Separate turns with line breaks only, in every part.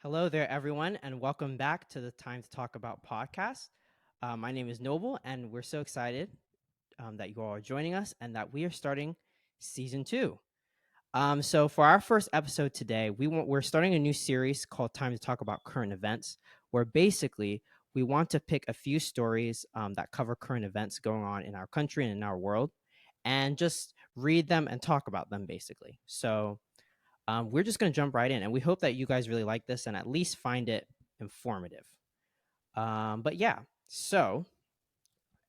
Hello there, everyone, and welcome back to the Time to Talk About podcast. My name is Noble, and we're so excited that you all are joining us and that we are starting season two. So, for our first episode today, we're starting a new series called Time to Talk About Current Events, where basically we want to pick a few stories that cover current events going on in our country and in our world, and just read them and talk about them, basically. So, we're just going to jump right in, and we hope that you guys really like this and at least find it informative. But yeah, so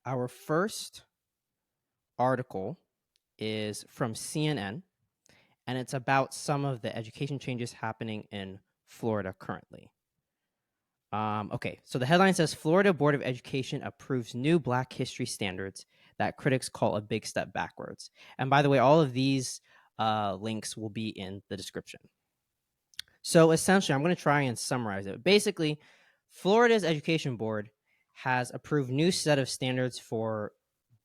our first article is from CNN, and it's about some of the education changes happening in Florida currently. Okay, so the headline says Florida Board of Education approves new Black history standards that critics call a big step backwards. And by the way, all of these links will be in the description. So essentially, I'm going to try and summarize it. Basically, Florida's education board has approved new set of standards for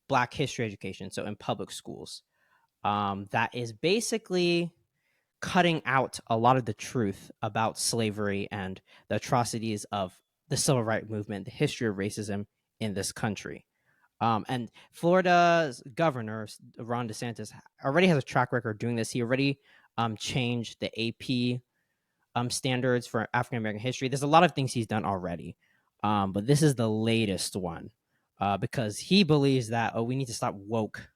Black history education, so in public schools. That is basically cutting out a lot of the truth about slavery and the atrocities of the civil rights movement, the history of racism in this country. And Florida's governor, Ron DeSantis, already has a track record doing this. He already changed the AP standards for African American history. There's a lot of things he's done already, but this is the latest one because he believes that we need to stop woke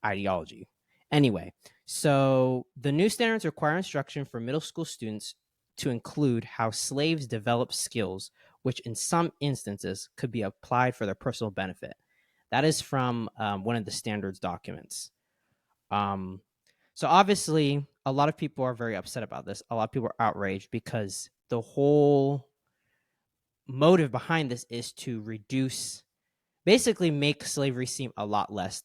ideology. Anyway, so the new standards require instruction for middle school students to include how slaves developed skills, which in some instances could be applied for their personal benefit. That is from one of the standards documents. Um, so obviously, a lot of people are very upset about this. A lot of people are outraged because the whole motive behind this is to reduce, basically make slavery seem a lot less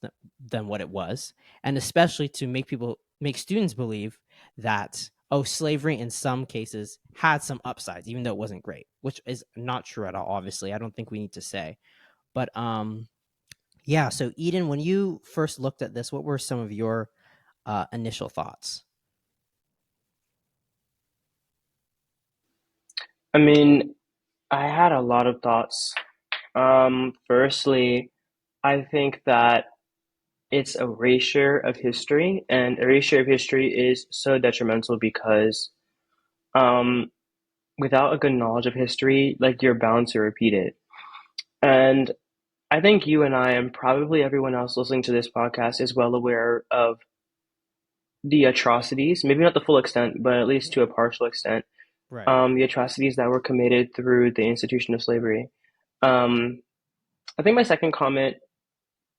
than what it was, and especially to make students believe that slavery in some cases had some upsides, even though it wasn't great, which is not true at all. Obviously, I don't think we need to say, but yeah. So Eden, when you first looked at this, what were some of your initial thoughts?
I mean, I had a lot of thoughts. Firstly, I think that it's erasure of history, and erasure of history is so detrimental because um, without a good knowledge of history, like you're bound to repeat it. And I think you and I, and probably everyone else listening to this podcast, is well aware of the atrocities, maybe not the full extent, but at least to a partial extent,
Right.
the atrocities that were committed through the institution of slavery. Um, I think my second comment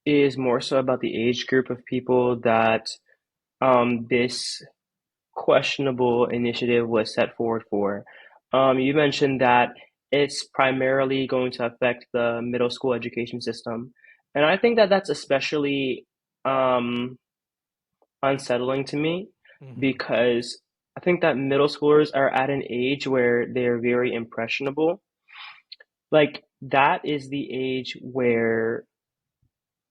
is more so about the age group of people that this questionable initiative was set forward for. You mentioned that it's primarily going to affect the middle school education system, and I think that that's especially um, unsettling to me
Mm-hmm.
because I think that middle schoolers are at an age where they're very impressionable. Like that is the age where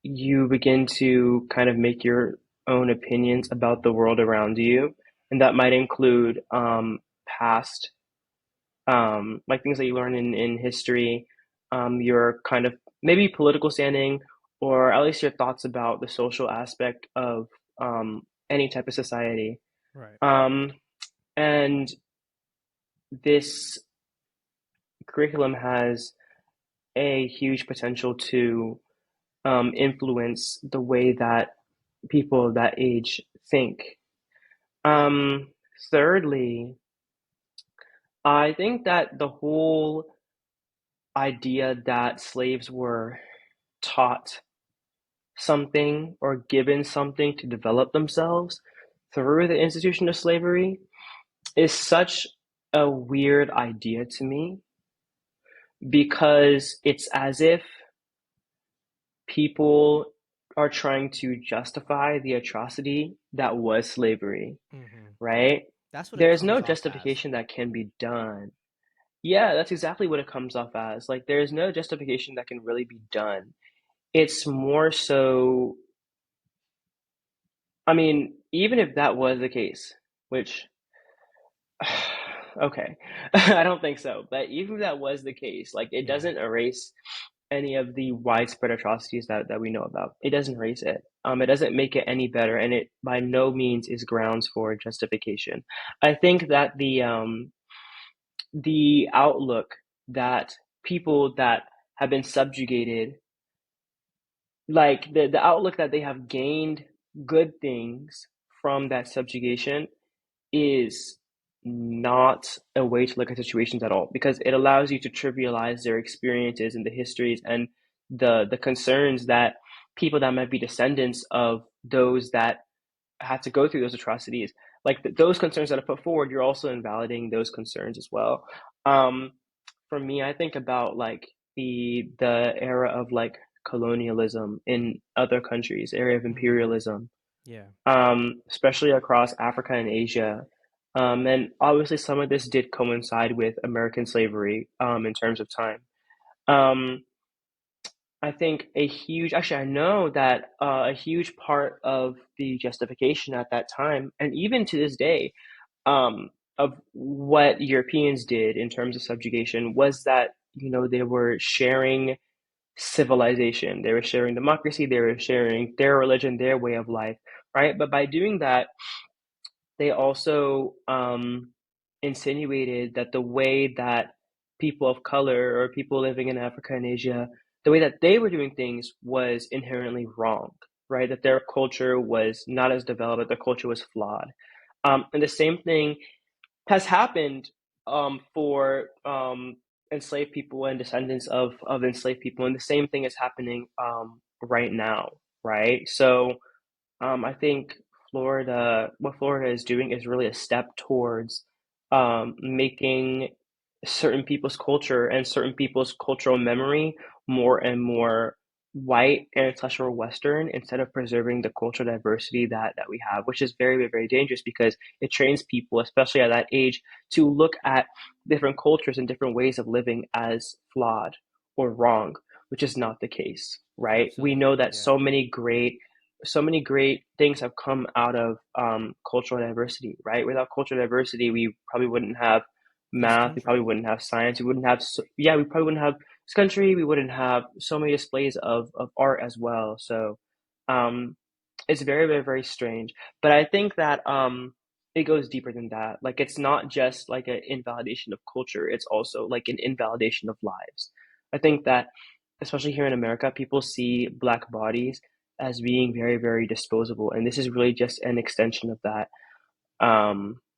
you begin to kind of make your own opinions about the world around you, and that might include past, like things that you learn in history, your kind of maybe political standing, or at least your thoughts about the social aspect of any type of society.
Right.
Um, and this curriculum has a huge potential to influence the way that people of that age think. Um, Thirdly, I think that the whole idea that slaves were taught something or given something to develop themselves through the institution of slavery is such a weird idea to me because it's as if people are trying to justify the atrocity that was slavery,
Mm-hmm.
right?
That's what it
There's
comes
no
off as.
justification that can be done. Yeah, that's exactly what it comes off as. Like, there's no justification that can really be done. It's more so, I mean, even if that was the case, which Okay. I don't think so. But even if that was the case, like it
Yeah.
doesn't erase any of the widespread atrocities that we know about. It doesn't erase it. It doesn't make it any better, and it by no means is grounds for justification. I think that the outlook that people that have been subjugated, like the outlook that they have gained good things from that subjugation is not a way to look at situations at all, because it allows you to trivialize their experiences and the histories and the concerns that people that might be descendants of those that had to go through those atrocities, like those concerns that are put forward, you're also invalidating those concerns as well. Um, for me, I think about like the era of like colonialism in other countries, area of
Mm-hmm.
imperialism,
Yeah.
especially across Africa and Asia. And obviously, some of this did coincide with American slavery in terms of time. Um, I think actually, I know that a huge part of the justification at that time, and even to this day, of what Europeans did in terms of subjugation was that, they were sharing civilization, they were sharing democracy, they were sharing their religion, their way of life, right? But by doing that, they also insinuated that the way that people of color or people living in Africa and Asia, the way that they were doing things was inherently wrong, right? That their culture was not as developed, that their culture was flawed. And the same thing has happened for enslaved people and descendants of enslaved people. And the same thing is happening right now, right? So I think what Florida is doing is really a step towards making certain people's culture and certain people's cultural memory more and more white and slash or Western, instead of preserving the cultural diversity that we have, which is very, very, very dangerous because it trains people, especially at that age, to look at different cultures and different ways of living as flawed or wrong, which is not the case, right? We know
Absolutely.
that
Yeah.
so many great things have come out of cultural diversity, right? Without cultural diversity, we probably wouldn't have
This
math, we probably
country.
wouldn't have science, we wouldn't have, yeah, we probably wouldn't have this country, we wouldn't have so many displays of art as well. So, um, it's very, very, very strange. But I think that it goes deeper than that. Like, it's not just like an invalidation of culture, it's also like an invalidation of lives. I think that, especially here in America, people see black bodies as being very, very disposable, and this is really just an extension of that.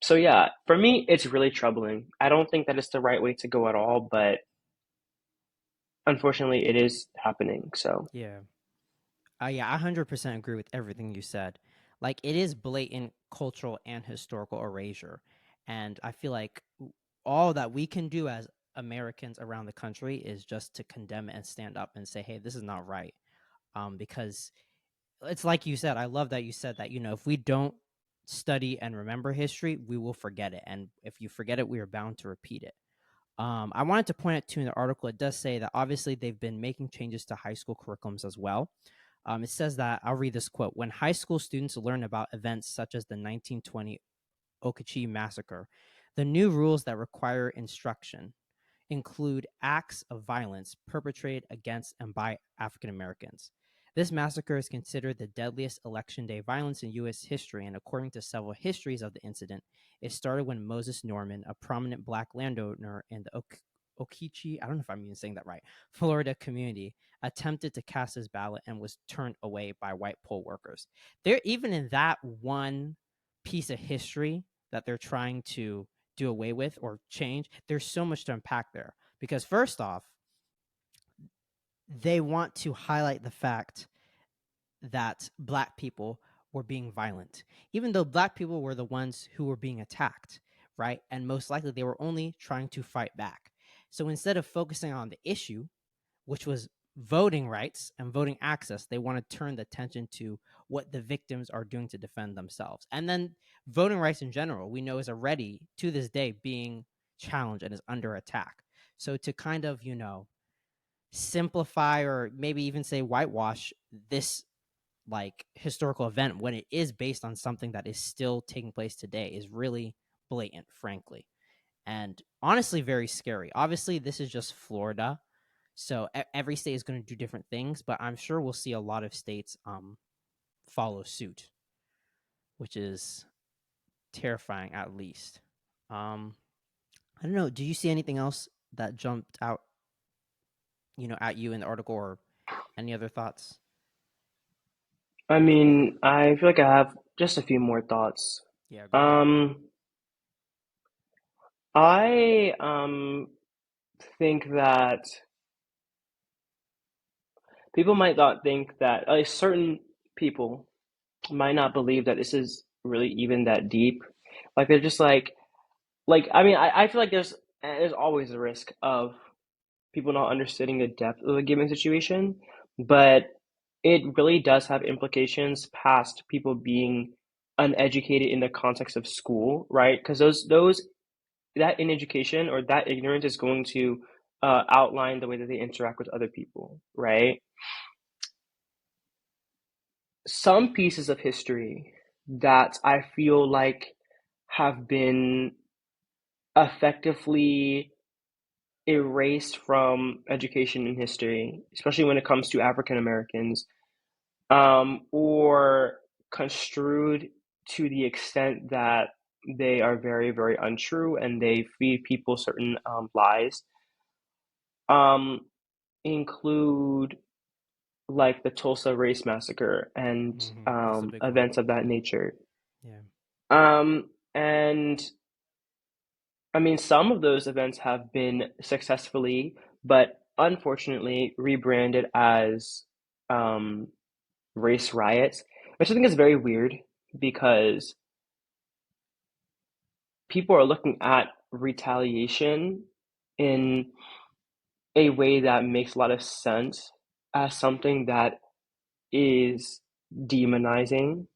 So yeah, for me, it's really troubling. I don't think that it's the right way to go at all, but unfortunately, it is happening. So
Yeah. Yeah, I 100% agree with everything you said. Like, it is blatant cultural and historical erasure. And I feel like all that we can do as Americans around the country is just to condemn it and stand up and say, hey, this is not right. Because it's like you said, I love that you said that, if we don't study and remember history, we will forget it. And if you forget it, we are bound to repeat it. I wanted to point out to in the article, it does say that obviously they've been making changes to high school curriculums as well. It says that, I'll read this quote: when high school students learn about events such as the 1920 Okeechee massacre, the new rules that require instruction include acts of violence perpetrated against and by African Americans. This massacre is considered the deadliest Election Day violence in U.S. history, and according to several histories of the incident, it started when Moses Norman, a prominent black landowner in the Okeechee, I don't know if I'm even saying that right, Florida community, attempted to cast his ballot and was turned away by white poll workers. They're even in that one piece of history that they're trying to do away with or change, there's so much to unpack there. Because first off, they want to highlight the fact that black people were being violent, even though black people were the ones who were being attacked, right? And most likely they were only trying to fight back. So instead of focusing on the issue, which was voting rights and voting access, they want to turn the attention to what the victims are doing to defend themselves. And then voting rights in general, we know is already to this day being challenged and is under attack. So to kind of, simplify or maybe even say whitewash this like historical event when it is based on something that is still taking place today is really blatant, frankly. and honestly very scary. Obviously, this is just Florida, so every state is going to do different things, but I'm sure we'll see a lot of states follow suit, which is terrifying at least. Um, I don't know. Do you see anything else that jumped out, at you in the article, or any other thoughts?
I mean, I feel like I have just a few more thoughts.
Yeah, go ahead.
Um, I think that people might not think that certain people might not believe that this is really even that deep. Like they're just I mean, I feel like there's always a risk of people not understanding the depth of a given situation, but it really does have implications past people being uneducated in the context of school, right? Because those that in education or that ignorance is going to outline the way that they interact with other people, right? Some pieces of history that I feel like have been effectively erased from education and history, especially when it comes to African Americans, or construed to the extent that they are very, very untrue and they feed people certain lies, um, include like the Tulsa Race Massacre and
That's a big one.
events of that nature.
Yeah.
And I mean, some of those events have been successfully, but unfortunately, rebranded as um, race riots, which I think is very weird because people are looking at retaliation in a way that makes a lot of sense as something that is demonizing,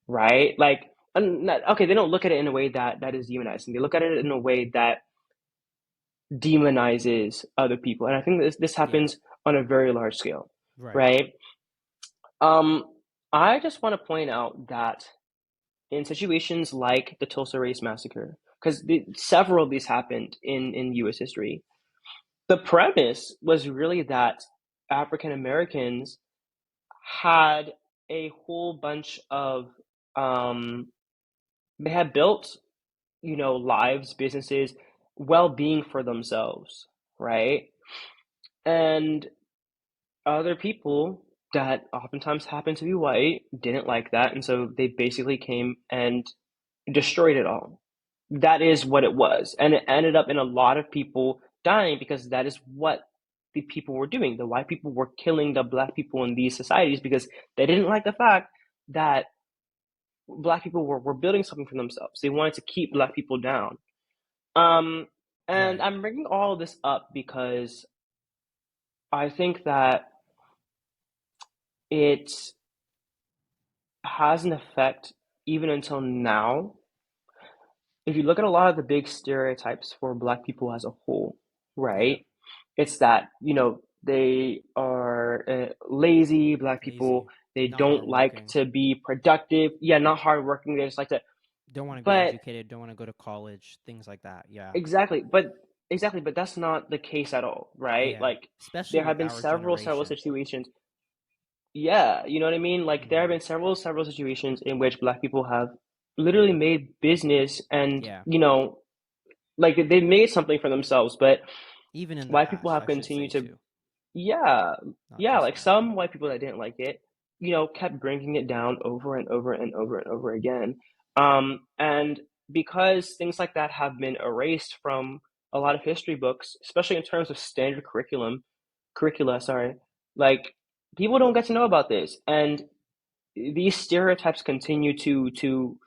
right? Okay, they don't look at it in a way that is demonizing. They look at it in a way that demonizes other people, and I think this
Yeah.
happens on a very large scale,
Right.
right? Um, I just want to point out that in situations like the Tulsa Race Massacre, because several of these happened in U.S. history, the premise was really that African Americans had a whole bunch of um, they had built, lives, businesses, well-being for themselves, right? And other people that oftentimes happen to be white didn't like that, and so they basically came and destroyed it all. That is what it was. And it ended up in a lot of people dying because that is what the people were doing. The white people were killing the black people in these societies because they didn't like the fact that black people were building something for themselves. They wanted to keep black people down. Um, and
Right.
I'm bringing all this up because I think that it has an effect even until now. If you look at a lot of the big stereotypes for black people as a whole,
Yeah.
right? It's that, they are lazy, black people,
Lazy,
they
not
don't like
hardworking,
to be productive. Yeah, not hardworking. They just like to,
don't want to be
but
educated, don't want to go to college, things like that. Yeah.
exactly, but that's not the case at all, right?
Yeah.
Like
Especially
there have
with
been
our
several
generation.
situations. Yeah, you know what I mean? Like there have
Hmm.
been several situations in which black people have literally made business and,
Yeah.
like they've made something for themselves, but
Even in the
white people
past,
have
I should say
continued to,
too.
yeah,
Not
yeah,
just
like
now.
some white people that didn't like it, kept bringing it down over and over and over and over again. And because things like that have been erased from a lot of history books, especially in terms of standard curricula, sorry, like people don't get to know about this. And these stereotypes continue to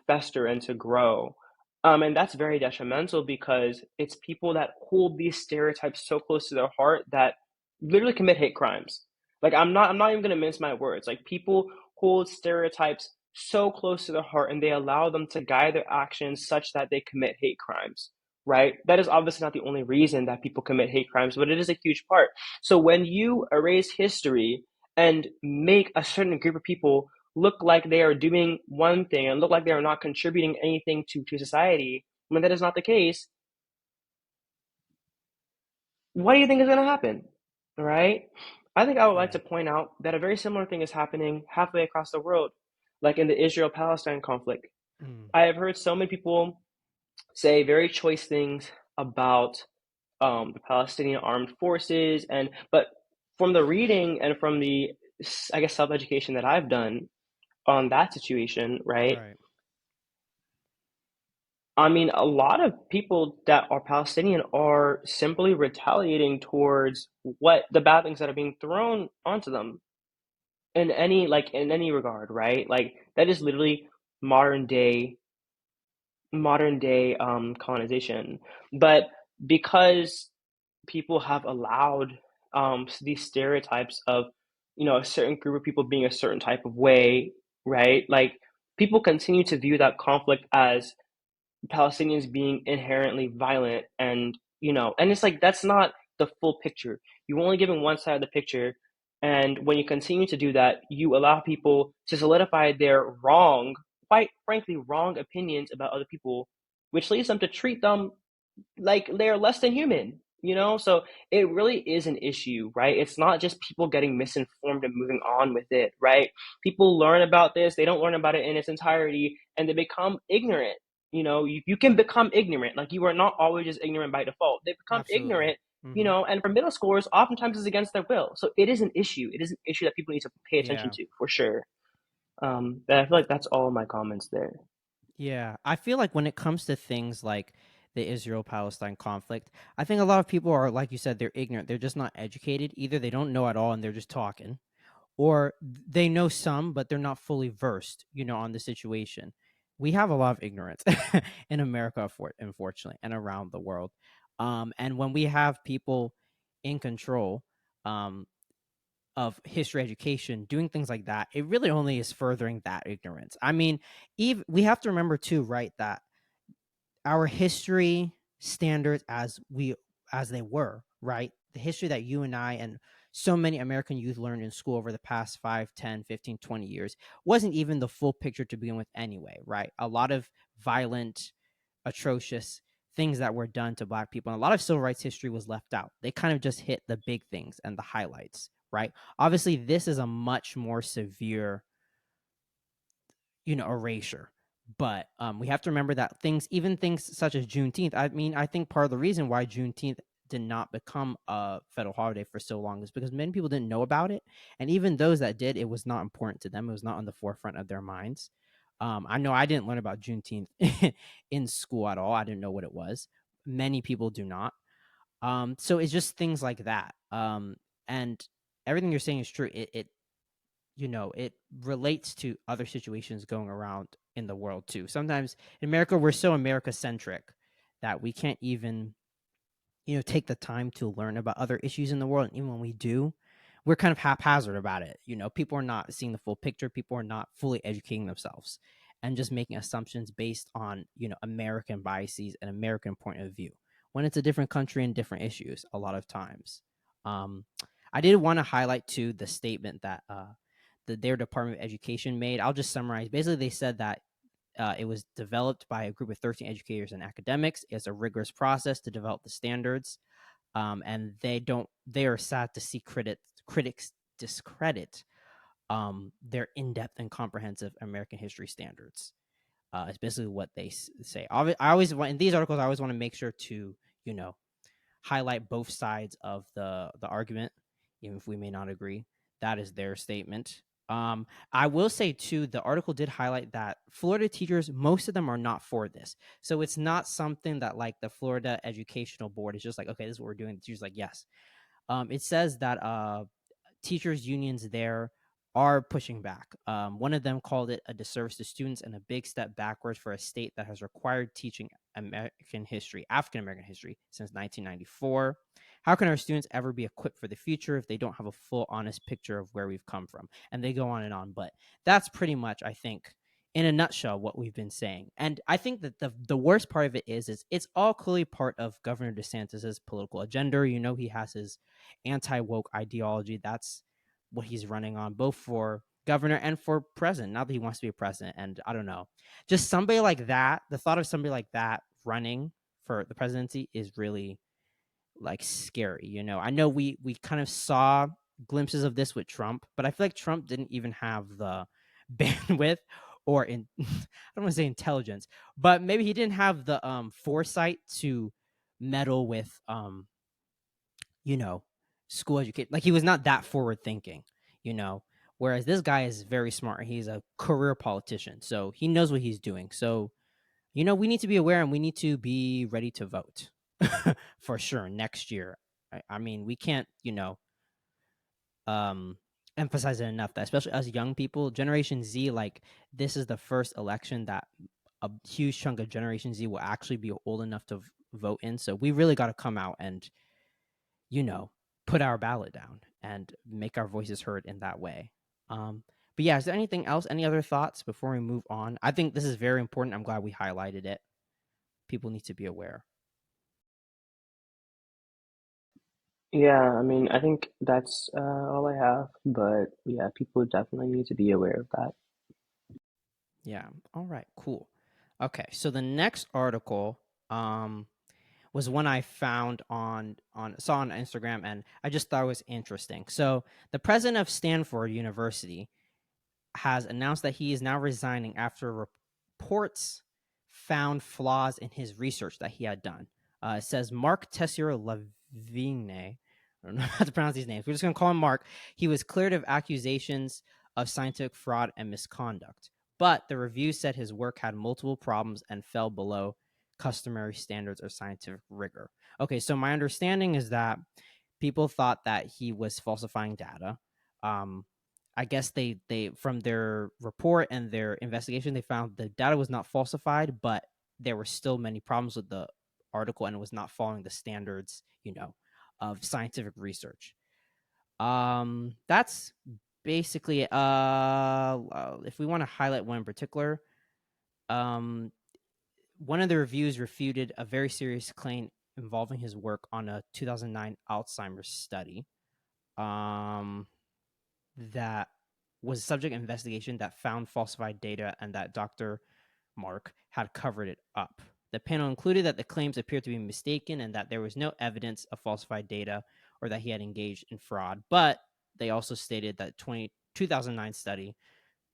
fester and to grow. And that's very detrimental because it's people that hold these stereotypes so close to their heart that literally commit hate crimes. Like I'm not even gonna mince my words. Like people hold stereotypes so close to their heart and they allow them to guide their actions such that they commit hate crimes. Right? That is obviously not the only reason that people commit hate crimes, but it is a huge part. So when you erase history and make a certain group of people look like they are doing one thing and look like they are not contributing anything to society, when that is not the case, what do you think is going to happen? Right? I think I would like to
Yeah.
point out that a very similar thing is happening halfway across the world, like in the Israel Palestine conflict.
Mm,
I have heard so many people say very choice things about the Palestinian armed forces, and but from the reading and from the, I guess, self education that I've done on that situation, right?
right.
I mean, a lot of people that are Palestinian are simply retaliating towards what the bad things that are being thrown onto them in any in any regard, right? Like that is literally modern day modern day colonization. But because people have allowed these stereotypes of a certain group of people being a certain type of way, right? Like people continue to view that conflict as Palestinians being inherently violent, and and it's like that's not the full picture. You're only giving one side of the picture, and when you continue to do that, you allow people to solidify their wrong, quite frankly, wrong opinions about other people, which leads them to treat them like they're less than human, so it really is an issue, right? It's not just people getting misinformed and moving on with it, right? People learn about this, they don't learn about it in its entirety, and they become ignorant. You can become ignorant, like you are not always just ignorant by default. They become
Absolutely.
ignorant,
Hmm.
and for middle schoolers oftentimes it's against their will, so it is an issue that people need to pay attention
Yeah.
to for sure. But I feel like that's all my comments there.
Yeah. I feel like when it comes to things like the Israel Palestine conflict, I think a lot of people are, like you said, they're ignorant. They're just not educated. Either they don't know at all and they're just talking, or they know some, but they're not fully versed, on the situation. We have a lot of ignorance in America, unfortunately, and around the world. And when we have people in control, um, of history education doing things like that, it really only is furthering that ignorance. I mean, even we have to remember too, right, that our history standards as they were, right? The history that you and I and so many American youth learned in school over the past 5, 10, 15, 20 years wasn't even the full picture to begin with anyway, right? A lot of violent, atrocious things that were done to black people, and a lot of civil rights history was left out. They kind of just hit the big things and the highlights, right? Obviously, this is a much more severe, erasure. But we have to remember that even things such as Juneteenth. I mean, I think part of the reason why Juneteenth did not become a federal holiday for so long is because many people didn't know about it, and even those that did, it was not important to them. It was not on the forefront of their minds. I know I didn't learn about Juneteenth in school at all. I didn't know what it was. Many people do not. So it's just things like that. And everything you're saying is true. It relates to other situations going around in the world too. Sometimes in America, we're so America centric that we can't even, take the time to learn about other issues in the world. And even when we do, we're kind of haphazard about it. People are not seeing the full picture. People are not fully educating themselves and just making assumptions based on, American biases and American point of view when it's a different country and different issues a lot of times. Um, I did want to highlight too the statement that their Department of Education made. I'll just summarize. Basically, they said that it was developed by a group of 13 educators and academics. It's a rigorous process to develop the standards, and they are sad to see critics discredit their in-depth and comprehensive American history standards. It's basically what they say. I always want in these articles. I always want to make sure to you know highlight both sides of the argument, even if we may not agree. That is their statement. I will say too, the article did highlight that Florida teachers, most of them are not for this. So it's not something that like the Florida Educational Board is just like, okay, this is what we're doing. The teachers like, yes. It says that teachers unions there are pushing back. One of them called it a disservice to students and a big step backwards for a state that has required teaching American history, African American history, since 1994. How can our students ever be equipped for the future if they don't have a full, honest picture of where we've come from? And they go on and on. But that's pretty much, I think, in a nutshell, what we've been saying. And I think that the worst part of it is it's all clearly part of Governor DeSantis's political agenda. He has his anti-woke ideology. That's what he's running on, both for governor and for president. Not that he wants to be a president. And I don't know, just somebody like that. The thought of somebody like that running for the presidency is really like scary. I know we kind of saw glimpses of this with Trump, but I feel like Trump didn't even have the bandwidth or I don't want to say intelligence, but maybe he didn't have the foresight to meddle with you know, school education. Like he was not that forward thinking, you know. Whereas this guy is very smart. He's a career politician, so he knows what he's doing. So we need to be aware and we need to be ready to vote for sure next year. I mean, we can't, um, emphasize it enough that especially us young people, Generation Z, like this is the first election that a huge chunk of Generation Z will actually be old enough to vote in. So we really got to come out and you know, put our ballot down and make our voices heard in that way. But yeah, is there anything else? Any other thoughts before we move on? I think this is very important. I'm glad we highlighted it. People need to be aware.
Yeah, I mean, I think that's all I have, but yeah, people definitely need to be aware of that.
Yeah. All right. Cool. Okay. So the next article was one I found on saw on Instagram, and I just thought it was interesting. So the president of Stanford University has announced that he is now resigning after reports found flaws in his research that he had done. It says Mark Tessier Lavigne. I don't know how to pronounce these names. We're just going to call him Mark. He was cleared of accusations of scientific fraud and misconduct, but the review said his work had multiple problems and fell below customary standards of scientific rigor. Okay, so my understanding is that people thought that he was falsifying data. Um, I guess they from their report and their investigation, they found the data was not falsified, but there were still many problems with the article and it was not following the standards, of scientific research. That's basically it. If we want to highlight one in particular, um, one of the reviews refuted a very serious claim involving his work on a 2009 Alzheimer's study. Um, that was subject of investigation that found falsified data and that Dr. Mark had covered it up. The panel included that the claims appeared to be mistaken and that there was no evidence of falsified data or that he had engaged in fraud. But they also stated that 2009 study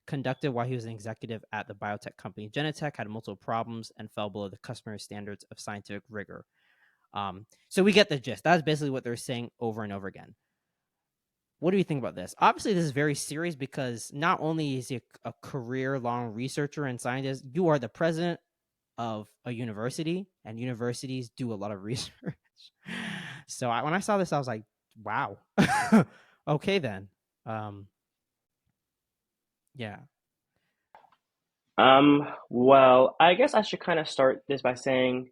conducted while he was an executive at the biotech company Genentech had multiple problems and fell below the customary standards of scientific rigor. So we get the gist. That's basically what they're saying over and over again. What do you think about this? Obviously, this is very serious because not only is he a career long researcher and scientist, you are the president of a university, and universities do a lot of research. So when I saw this, I was like, wow. Okay, then. Um, yeah.
Well, I guess I should kind of start this by saying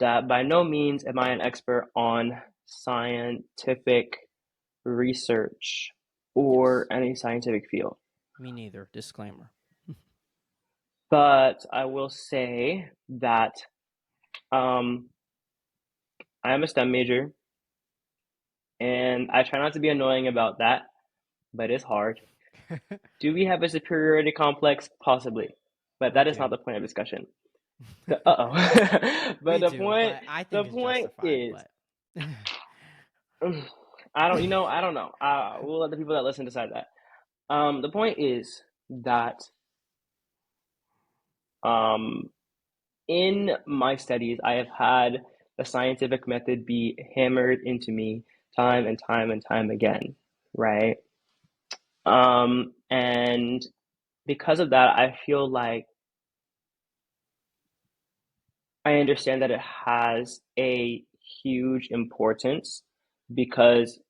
that by no means am I an expert on scientific research or
Yes.
any scientific field.
Me neither. Disclaimer.
But I will say that um, I am a STEM major, and I try not to be annoying about that, but it's hard. Do we have a superiority complex? Possibly, but
We
that is not
do.
the point of discussion. Uh-oh. But
We
the
do,
point,
but I
the
think it's
point
justified.
is,
But
I don't know. We'll let the people that listen decide that. The point is that um, in my studies, I have had the scientific method be hammered into me time and time and time again, right? And because of that, I feel like I understand that it has a huge importance because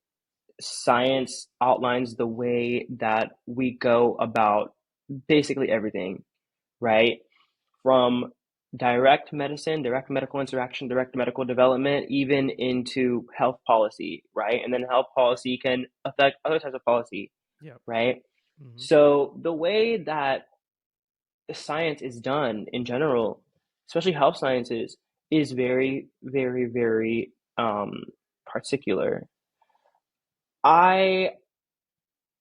science outlines the way that we go about basically everything, right? From direct medicine, direct medical interaction, direct medical development, even into health policy, right? And then health policy can affect other types of policy,
yep.
right?
Hmm.
So the way that the science is done in general, especially health sciences, is very, very, very particular. I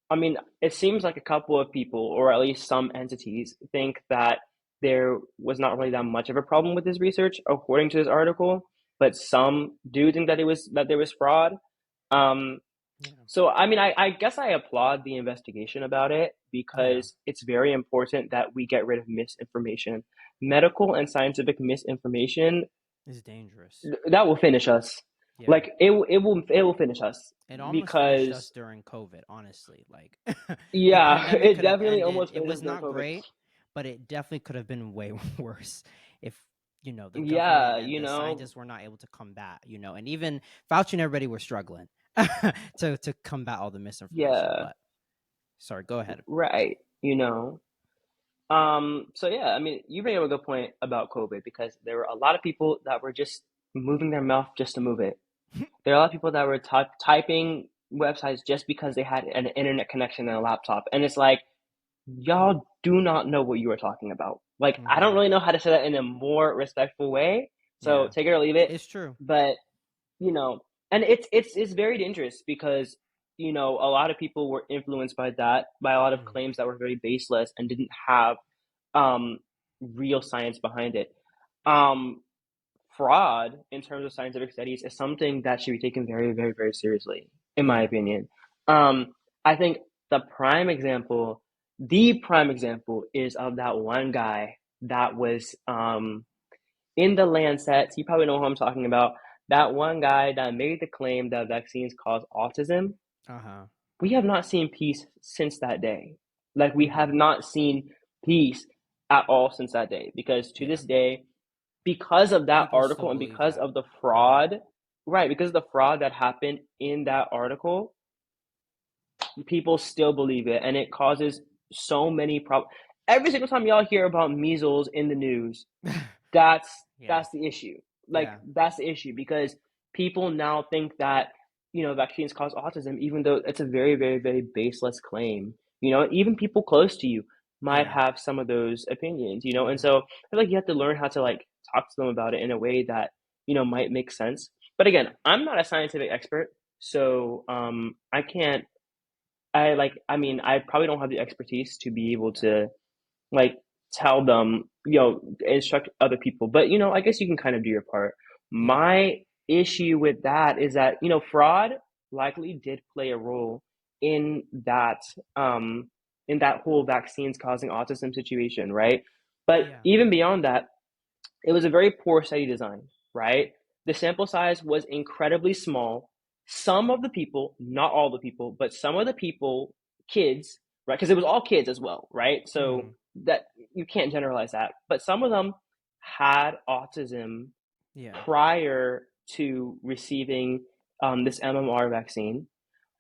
I mean, it seems like a couple of people, or at least some entities, think that there was not really that much of a problem with his research, according to this article. But some do think that there was fraud. Um,
Yeah.
so I mean, I guess I applaud the investigation about it
Yeah.
because it's very important that we get rid of misinformation. Medical and scientific misinformation
It's dangerous.
that will finish us.
Yeah.
Like it will finish us
It almost finished us
because
during COVID, honestly. Like the
yeah,
pandemic
it
could have
definitely
ended.
almost
It
finished us
was
during
not
COVID.
great, but it definitely could have been way worse if, the government
Yeah,
and the scientists were not able to combat, and even Fauci and everybody were struggling to combat all the misinformation.
yeah,
But sorry, go ahead.
right. So yeah, I mean, you bring up a good point about COVID because there were a lot of people that were just moving their mouth just to move it. There are a lot of people that were typing websites just because they had an internet connection and a laptop, and it's like y'all do not know what you are talking about. Like, I don't
Hmm.
really know how to say that in a more respectful way. So
Yeah,
take it or leave it.
it's true.
But you know, and it's very dangerous because a lot of people were influenced by that, by a lot of
Mm.
claims that were very baseless and didn't have um real science behind it. Um, Fraud in terms of scientific studies is something that should be taken very, very, very seriously, in my
Yeah.
opinion. I think the prime example is of that one guy that was in the Lancet. You probably know who I'm talking about. That one guy that made the claim that vaccines cause autism.
Uh huh.
We have not seen peace since that day. Like, we have
Hmm.
not seen peace at all since that day because to
Yeah.
this day, because of that
People still
article and
believe
because
that.
of the
Hmm.
fraud, right? Because of the fraud that happened in that article, people still believe it, and it causes so many problems. Every single time y'all hear about measles in the news, that's
Yeah.
that's the issue. Like,
Yeah.
that's the issue because people now think that vaccines cause autism, even though it's a very, very, very baseless claim. Even people close to you might
Yeah.
have some of those opinions. And
Hmm.
so I feel like you have to learn how to like talk to them about it in a way that might make sense. But again,
Yeah.
I'm not a scientific expert, so I can't. I mean, I probably don't have the expertise to be able
Yeah.
to like tell them, instruct other people. But I guess you can kind of do your part.
Yeah.
My issue with that is that fraud likely did play a role in that um in that whole vaccines causing autism situation, right? But
Yeah.
even beyond that, it was a very poor study design, right? The sample size was incredibly small. Some of the people, not all the people, but some of the people, kids, right? Because it was all kids as well, right? So
Hmm.
that you can't generalize that. But some of them had autism
Yeah.
prior to receiving this MMR vaccine.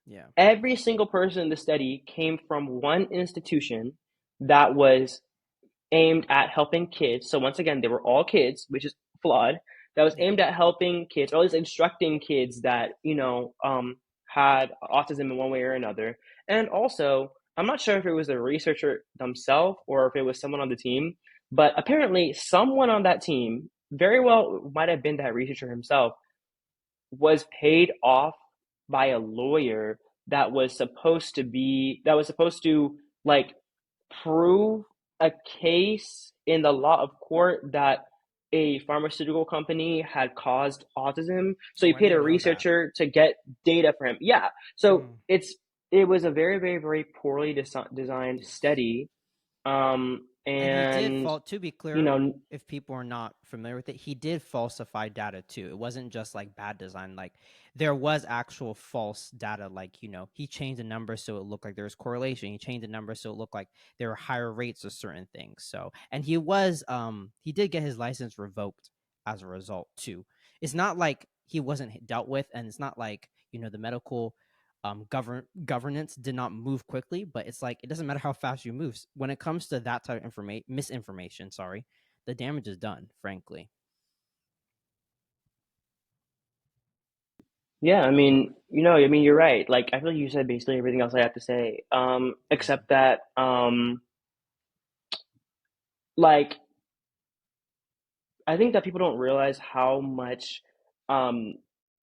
Yeah.
Every single person in the study came from one institution that was aimed at helping kids. So once again, they were all kids, which is flawed. That was
Yeah.
aimed at helping kids, or at least instructing kids that had autism in one way or another. And also, I'm not sure if it was the researcher themselves or if it was someone on the team, but apparently someone on that team, very well might have been that researcher himself, was paid off by a lawyer that was supposed to like prove a case in the law of court that a pharmaceutical company had caused autism. So he
Oh, I
paid a
didn't know that.
researcher to get data for him. Yeah. So
Mm.
it was a very, very, very poorly designed
Yes.
study.
And he did
And
to be
you
clear,
know,
if people are not familiar with it, he did falsify data too. It wasn't just like bad design. Like there was actual false data. Like, he changed the number so it looked like there was correlation. He changed the number so it looked like there were higher rates of certain things. So, and he did get his license revoked as a result too. It's not like he wasn't dealt with, and it's not like, the medical governance did not move quickly, but it's like it doesn't matter how fast you move when it comes to that type of information, misinformation. Sorry, the damage is done. Frankly,
yeah, I mean, you're right. Like, I feel like you said basically everything else I have to say.
yeah,
Except that, like, I think that people don't realize um,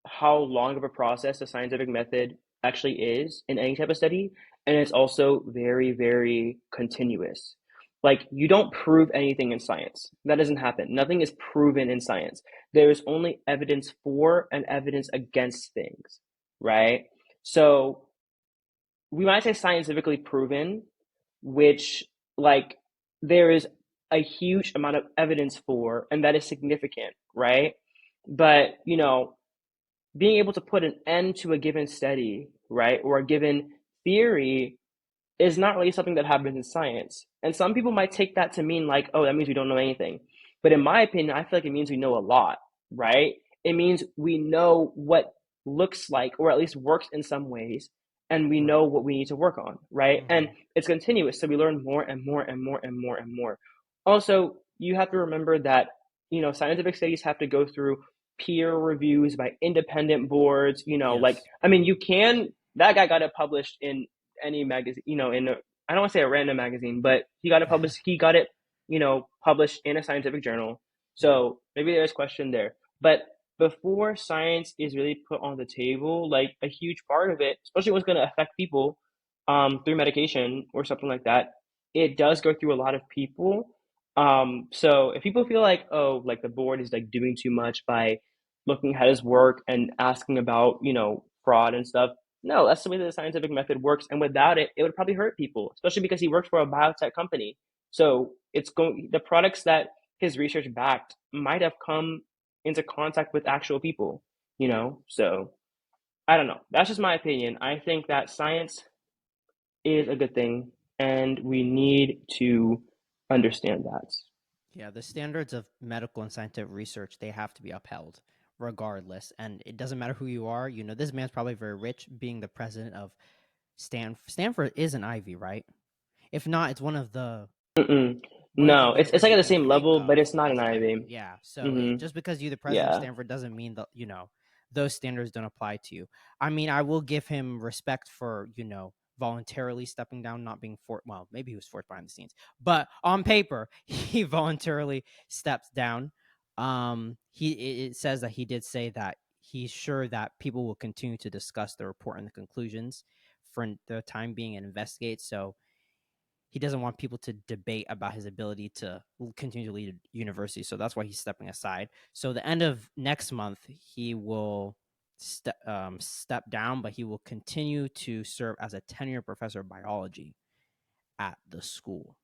how long of a process the scientific method actually is in any type of study, and it's also very, very continuous. Like, you don't prove anything in science. That doesn't happen. Nothing is proven in science. There is only evidence for and evidence against things, right? So we might say scientifically proven, which, like, there is a huge amount of evidence for, and that is significant, right? But, being able to put an end to a given study, right, or a given theory is not really something that happens in science. And some people might take that to mean like, oh, that means we don't know anything. But in my opinion, I feel like it means we know a lot, right? It means we know what looks like, or at least works in some ways, and we know
Right.
what we need to work on, right? And
Mm-hmm.
it's continuous. So we learn more and more and more and more and more. Also, you have to remember that, scientific studies have to go through peer reviews by independent boards, like,
Yes.
I mean, that guy got it published in any magazine, I don't want to say a random magazine, but he got it, published in a scientific journal.
Yeah.
So maybe there's question there. But before science is really put on the table, like a huge part of it, especially what's going to affect people through medication or something like that, it does go through a lot of people. So if people feel like, oh, like the board is like doing too much by looking at his work and asking about, fraud and stuff, no, that's the way that the scientific method works. And without it, it would probably hurt people, especially because he worked for a biotech company. So the products that his research backed might have come into contact with actual people, So I don't know. That's just my opinion. I think that science is a good thing and we need to understand that.
Yeah, the standards of medical and scientific research, they have to be upheld regardless. And it doesn't matter who you are. This man's probably very rich, being the president of Stanford is an Ivy, right? If not, it's
Mm-mm.
one of the
No, it's like
universities
at
that
the
we
same
think
level, but
of
it's not an
as
Ivy.
Ivy. Yeah. So
Mm-hmm.
just because you're the president of
Yeah.
Stanford doesn't mean that, those standards don't apply to you. I mean, I will give him respect for, voluntarily stepping down, not being forced. Well, maybe he was forced behind the scenes, but on paper, he voluntarily steps down. It says that he did say that he's sure that people will continue to discuss the report and the conclusions for the time being and investigate. So he doesn't want people to debate about his ability to continue to lead a university. So that's why he's stepping aside. So the end of next month, he will step down, but he will continue to serve as a tenured professor of biology at the school,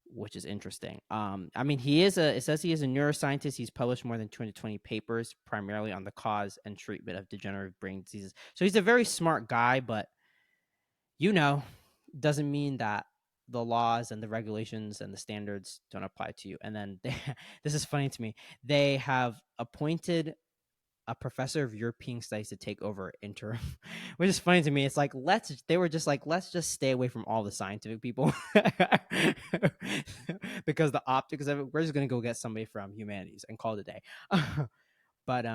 which is interesting. I mean, it says he is a neuroscientist. He's published more than 220 papers, primarily on the cause and treatment of degenerative brain diseases. So he's a very smart guy, but you know, doesn't mean that the laws and the regulations and the standards don't apply to you. And then this is funny to me. They have appointed a professor of European studies to take over interim, which is funny to me. It's like they were just like, let's just stay away from all the scientific people because the optics of it, we're just gonna go get somebody from humanities and call it a day. But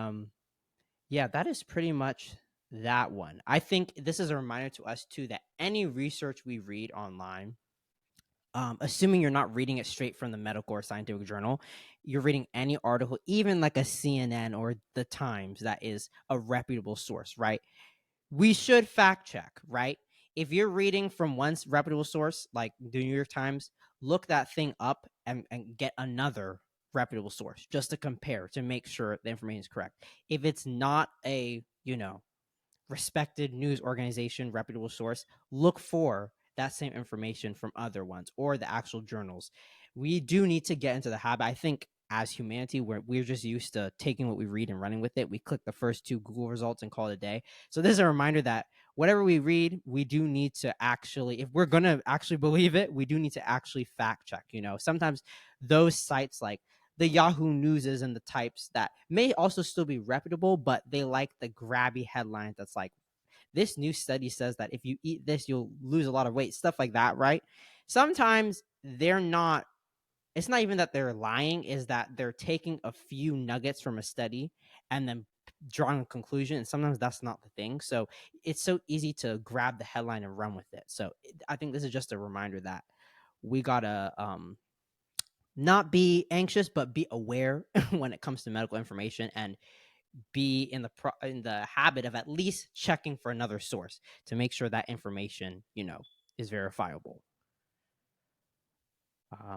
yeah, that is pretty much that one. I think this is a reminder to us too that any research we read online, assuming you're not reading it straight from the medical or scientific journal, you're reading any article, even like a CNN or the Times, that is a reputable source, right? We should fact check, right? If you're reading from one reputable source, like the New York Times, look that thing up and get another reputable source just to compare to make sure the information is correct. If it's not a, respected news organization, reputable source, look for that same information from other ones or the actual journals. We do need to get into the habit. I think as humanity, we're just used to taking what we read and running with it. We click the first two Google results and call it a day. So this is a reminder that whatever we read, we do need to actually, if we're gonna actually believe it, we do need to actually fact check. Sometimes those sites like the Yahoo Newses and the types that may also still be reputable, but they like the grabby headlines that's like, this new study says that if you eat this, you'll lose a lot of weight, stuff like that, right? Sometimes they're not, it's not even that they're lying, is that they're taking a few nuggets from a study and then drawing a conclusion. And sometimes that's not the thing. So it's so easy to grab the headline and run with it. So I think this is just a reminder that we gotta not be anxious, but be aware when it comes to medical information and be in the habit of at least checking for another source to make sure that information, is verifiable.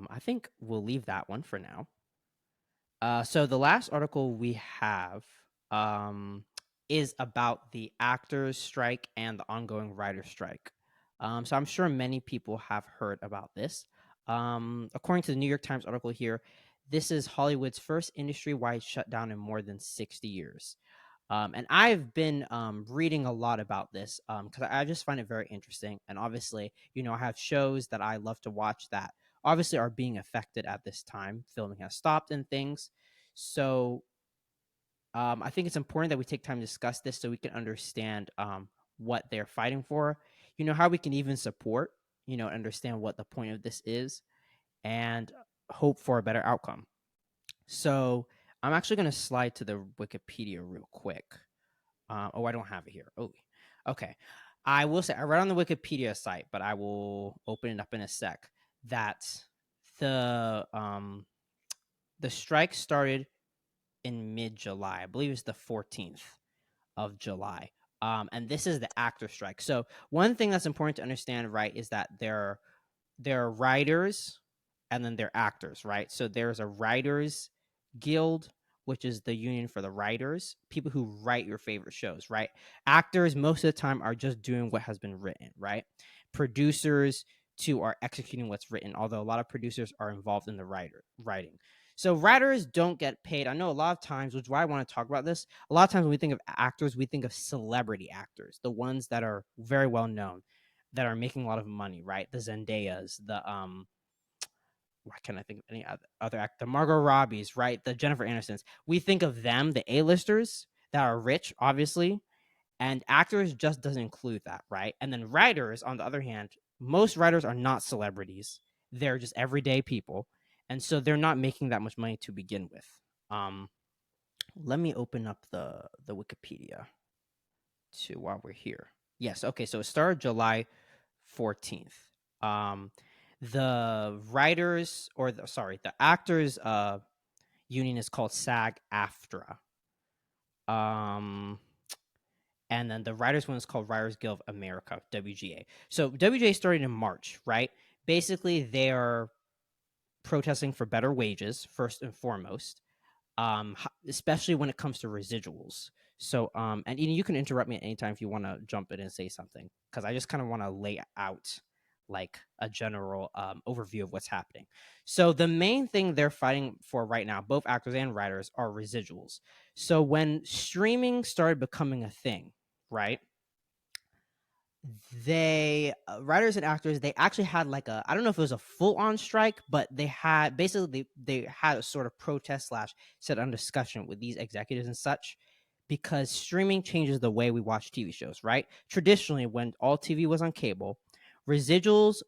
I think we'll leave that one for now. So the last article we have um, is about the actors' strike and the ongoing writers' strike. So I'm sure many people have heard about this. According to the New York Times article here, this is Hollywood's first industry-wide shutdown in more than 60 years. And I've been reading a lot about this because I just find it very interesting. And obviously, I have shows that I love to watch that obviously are being affected at this time. Filming has stopped and things. So I think it's important that we take time to discuss this so we can understand what they're fighting for, how we can even support, understand what the point of this is and hope for a better outcome. So I'm actually going to slide to the Wikipedia real quick. Oh, I don't have it here. Oh, okay. I will say I read on the Wikipedia site, but I will open it up in a sec. That the strike started in mid-July. I believe it's the 14th of July. And this is the actor strike. So one thing that's important to understand, right, is that there are writers and then there are actors, right? So there's a writers guild, which is the union for the writers, people who write your favorite shows, right? Actors most of the time are just doing what has been written, right? Producers too are executing what's written, although a lot of producers are involved in the writing. So writers don't get paid. I know a lot of times, which is why I want to talk about this. A lot of times when we think of actors, we think of celebrity actors, the ones that are very well known, that are making a lot of money, right? The Zendayas, the why can't I think of any other actor? The Margot Robbies, right? The Jennifer Aniston's. We think of them, the A-listers that are rich, obviously, and actors just doesn't include that, right? And then writers, on the other hand, most writers are not celebrities; they're just everyday people, and so they're not making that much money to begin with. Um, Let me open up the Wikipedia too while we're here. Yes, okay. So it started July 14th. Um, the writers or the actors union is called SAG-AFTRA. And then the writers one is called Writers Guild of America, WGA. So WGA started in March, right? Basically, they're protesting for better wages first and foremost, especially when it comes to residuals. So, and you can interrupt me at any time if you want to jump in and say something, because I just kind of want to lay out like a general overview of what's happening. So, the main thing they're fighting for right now, both actors and writers, are residuals. So, when streaming started becoming a thing, right? They writers and actors, they actually had like a, I don't know if it was a full-on strike, but they had basically they had a sort of protest slash set on discussion with these executives and such, because streaming changes the way we watch TV shows, right? Traditionally, when all TV was on cable, residuals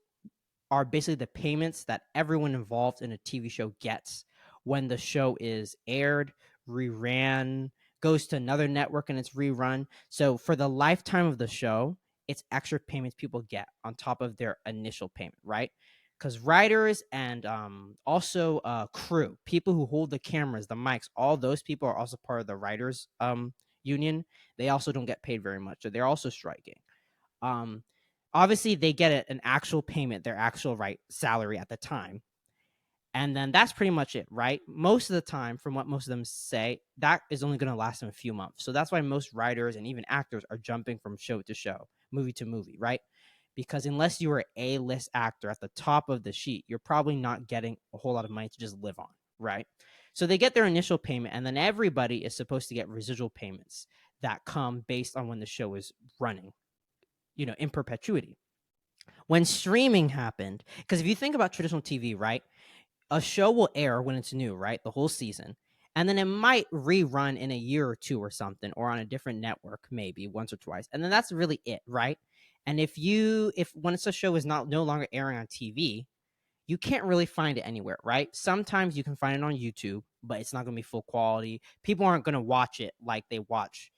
are basically the payments that everyone involved in a TV show gets when the show is aired, reran, goes to another network and it's rerun. So for the lifetime of the show, it's extra payments people get on top of their initial payment, right? Because writers and also crew, people who hold the cameras, the mics, all those people are also part of the writers union. They also don't get paid very much, so they're also striking. Um, Obviously, they get an actual payment, their actual salary at the time, and then that's pretty much it, right? Most of the time, from what most of them say, that is only going to last them a few months. So that's why most writers and even actors are jumping from show to show, movie to movie, right? Because unless you are a list actor at the top of the sheet, you're probably not getting a whole lot of money to just live on, right? So they get their initial payment, and then everybody is supposed to get residual payments that come based on when the show is running, in perpetuity. When streaming happened, because if you think about traditional TV, right, a show will air when it's new, right, the whole season, and then it might rerun in a year or two or something, or on a different network, maybe once or twice, and then that's really it, right? And if once a show is not no longer airing on TV, you can't really find it anywhere, right? Sometimes you can find it on YouTube, but it's not going to be full quality. People aren't going to watch it like they watch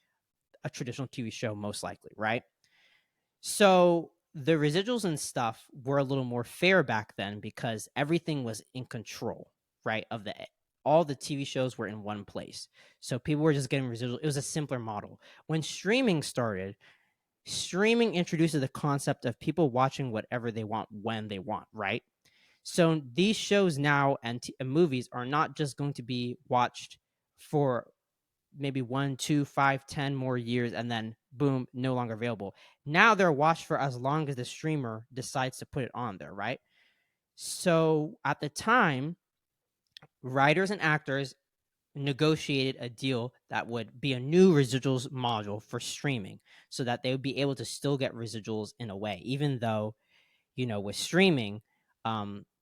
a traditional TV show, most likely, right? So the residuals and stuff were a little more fair back then because everything was in control, right? All the TV shows were in one place. So people were just getting residuals. It was a simpler model. When streaming started, streaming introduces the concept of people watching whatever they want when they want, right? So these shows now and movies are not just going to be watched for maybe 1, 2, 5, 10 more years and then boom, no longer available. Now they're watched for as long as the streamer decides to put it on there, right? So at the time, writers and actors negotiated a deal that would be a new residuals module for streaming so that they would be able to still get residuals in a way, even though, with streaming,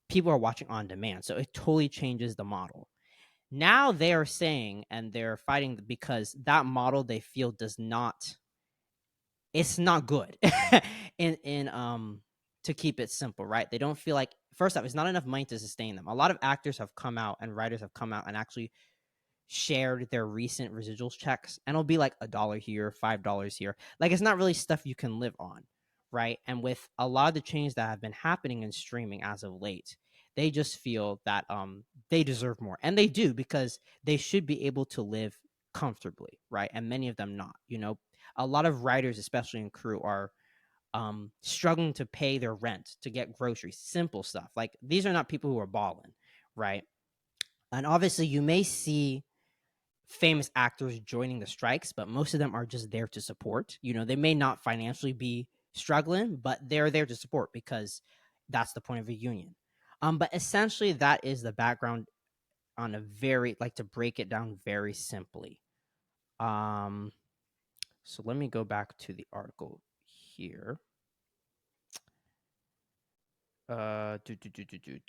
people are watching on demand. So it totally changes the model. Now they are saying, and they're fighting because that model they feel does not, it's not good in to keep it simple, right? They don't feel like, first off, it's not enough money to sustain them. A lot of actors have come out and writers have come out and actually shared their recent residuals checks, and it'll be like $1 here, $5 here. Like, it's not really stuff you can live on, right? And with a lot of the changes that have been happening in streaming as of late, they just feel that they deserve more, and they do, because they should be able to live comfortably, right? And many of them not. A lot of writers, especially in crew, are struggling to pay their rent, to get groceries, simple stuff. Like, these are not people who are balling, right? And obviously, you may see famous actors joining the strikes, but most of them are just there to support. They may not financially be struggling, but they're there to support because that's the point of a union. But essentially, that is the background on a very, like, to break it down very simply. So let me go back to the article here. To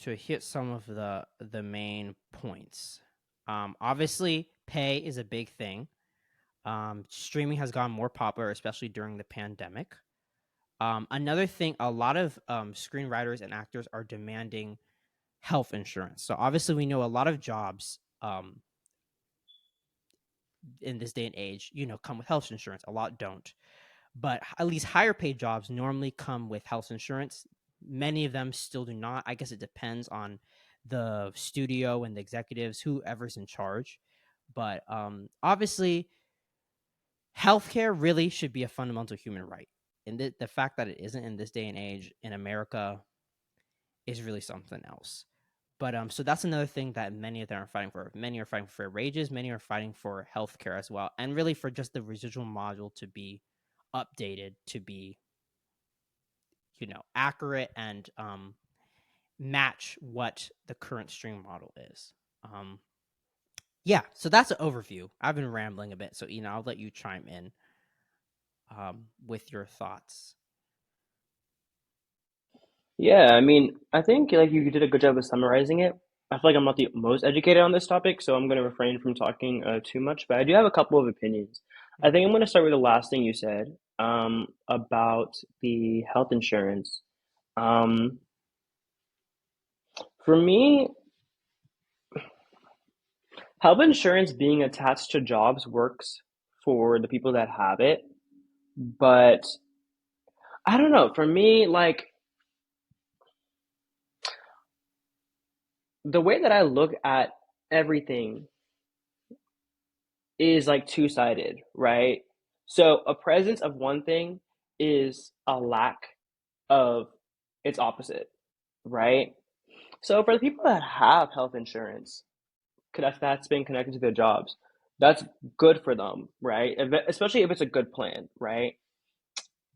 hit some of the main points. Obviously, pay is a big thing. Streaming has gotten more popular, especially during the pandemic. Another thing, a lot of screenwriters and actors are demanding health insurance. So obviously, we know a lot of jobs in this day and age, come with health insurance. A lot don't, but at least higher paid jobs normally come with health insurance. Many of them still do not. I guess it depends on the studio and the executives, whoever's in charge. But obviously, healthcare really should be a fundamental human right. And the fact that it isn't in this day and age in America is really something else. But so that's another thing that many of them are fighting for. Many are fighting for fair wages. Many are fighting for healthcare as well, and really for just the residual module to be updated to be, accurate and match what the current stream model is. Yeah, so that's an overview. I've been rambling a bit, so I'll let you chime in with your thoughts.
Yeah, I mean, I think like you did a good job of summarizing it. I feel like I'm not the most educated on this topic, so I'm going to refrain from talking too much, but I do have a couple of opinions. I think
Mm-hmm.
I'm going to start with the last thing you said about the health insurance. Um, for me, health insurance being attached to jobs works for the people that have it, but I don't know. For me, like the way that I look at everything is like two-sided, right? So a presence of one thing is a lack of its opposite, right? So for the people that have health insurance, that's been connected to their jobs, that's good for them, right? Especially if it's a good plan, right?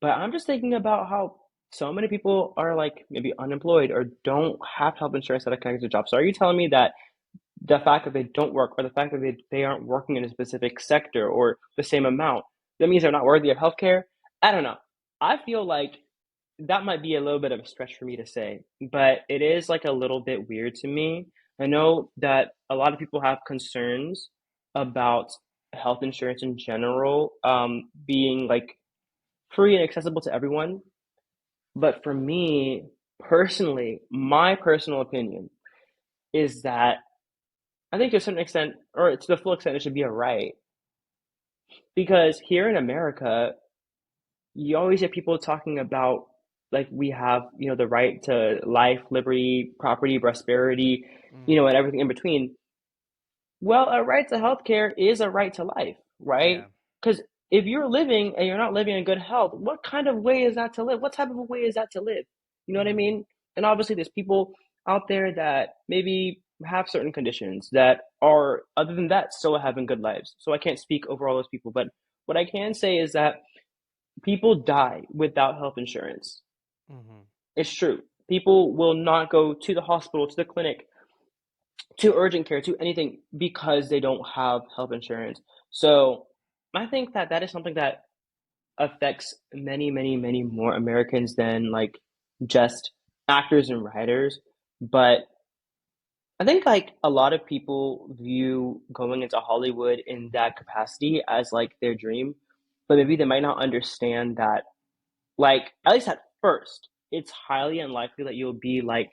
But I'm just thinking about how so many people are like maybe unemployed or don't have health insurance that are connected to jobs. So are you telling me that the fact that they don't work or the fact that they aren't working in a specific sector or the same amount, that means they're not worthy of healthcare? I don't know. I feel like that might be a little bit of a stretch for me to say, but it is like a little bit weird to me. I know that a lot of people have concerns about health insurance in general, being like free and accessible to everyone. But for me personally, my personal opinion is that I think to a certain extent, or to the full extent, it should be a right. Because here in America, you always hear people talking about like we have, the right to life, liberty, property, prosperity,
Mm,
and everything in between. Well, a right to healthcare is a right to life, right?
yeah.
Because if you're living and you're not living in good health, what kind of way is that to live? What type of a way is that to live? You know what I
Mm,
mean? And obviously, there's people. out there that maybe have certain conditions that are, other than that, still having good lives. So I can't speak over all those people, but what I can say is that people die without health insurance.
Hmm.
It's true. People will not go to the hospital, to the clinic, to urgent care, to anything because they don't have health insurance. So I think that that is something that affects many, many, many more Americans than like just actors and writers. But I think like a lot of people view going into Hollywood in that capacity as like their dream, but maybe they might not understand that, like, at least at first, it's highly unlikely that you'll be like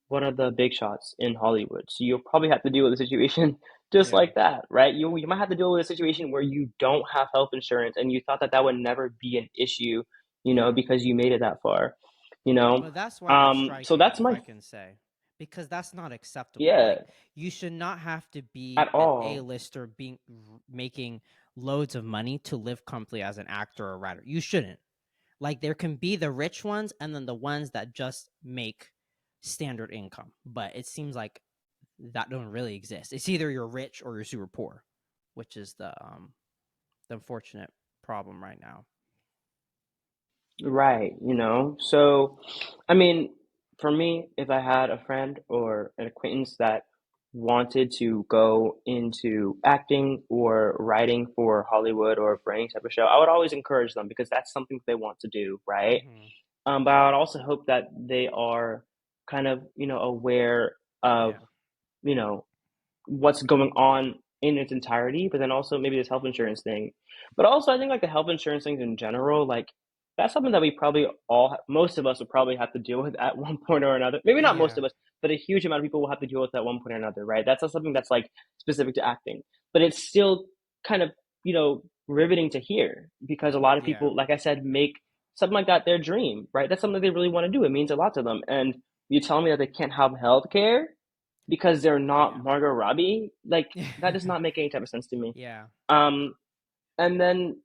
one of the big shots in Hollywood. So you'll probably have to deal with a situation just
Yeah.
like that, right? You might have to deal with a situation where you don't have health insurance and you thought that that would never be an issue,
Yeah.
because you made it that far, you know.
But that's why they're
So
striking,
that's
if
my
I can say, because that's not acceptable.
yeah,
Like, you should not have to be
at
an
all.
A-lister making loads of money to live comfortably as an actor or writer. You shouldn't. Like, there can be the rich ones and then the ones that just make standard income. But it seems like that don't really exist. It's either you're rich or you're super poor, which is the unfortunate problem right now.
Right, you know. So, I mean, for me, if I had a friend or an acquaintance that wanted to go into acting or writing for Hollywood or for any type of show, I would always encourage them because that's something they want to do, right?
Hmm.
But I would also hope that they are kind of, aware of,
Yeah.
you know, what's going on in its entirety, but then also maybe this health insurance thing. But also, I think like the health insurance things in general, like that's something that we probably most of us will probably have to deal with at one point or another. Maybe not most
Yeah.
of us, but a huge amount of people will have to deal with at one point or another, right? That's not something that's like specific to acting, but it's still kind of, riveting to hear because a lot of
Yeah.
people, like I said, make something like that their dream, right? That's something they really want to do. It means a lot to them. And you tell me that they can't have health care because they're not
Yeah.
Margot Robbie, like that does not make any type of sense to me.
Yeah.
Um, and then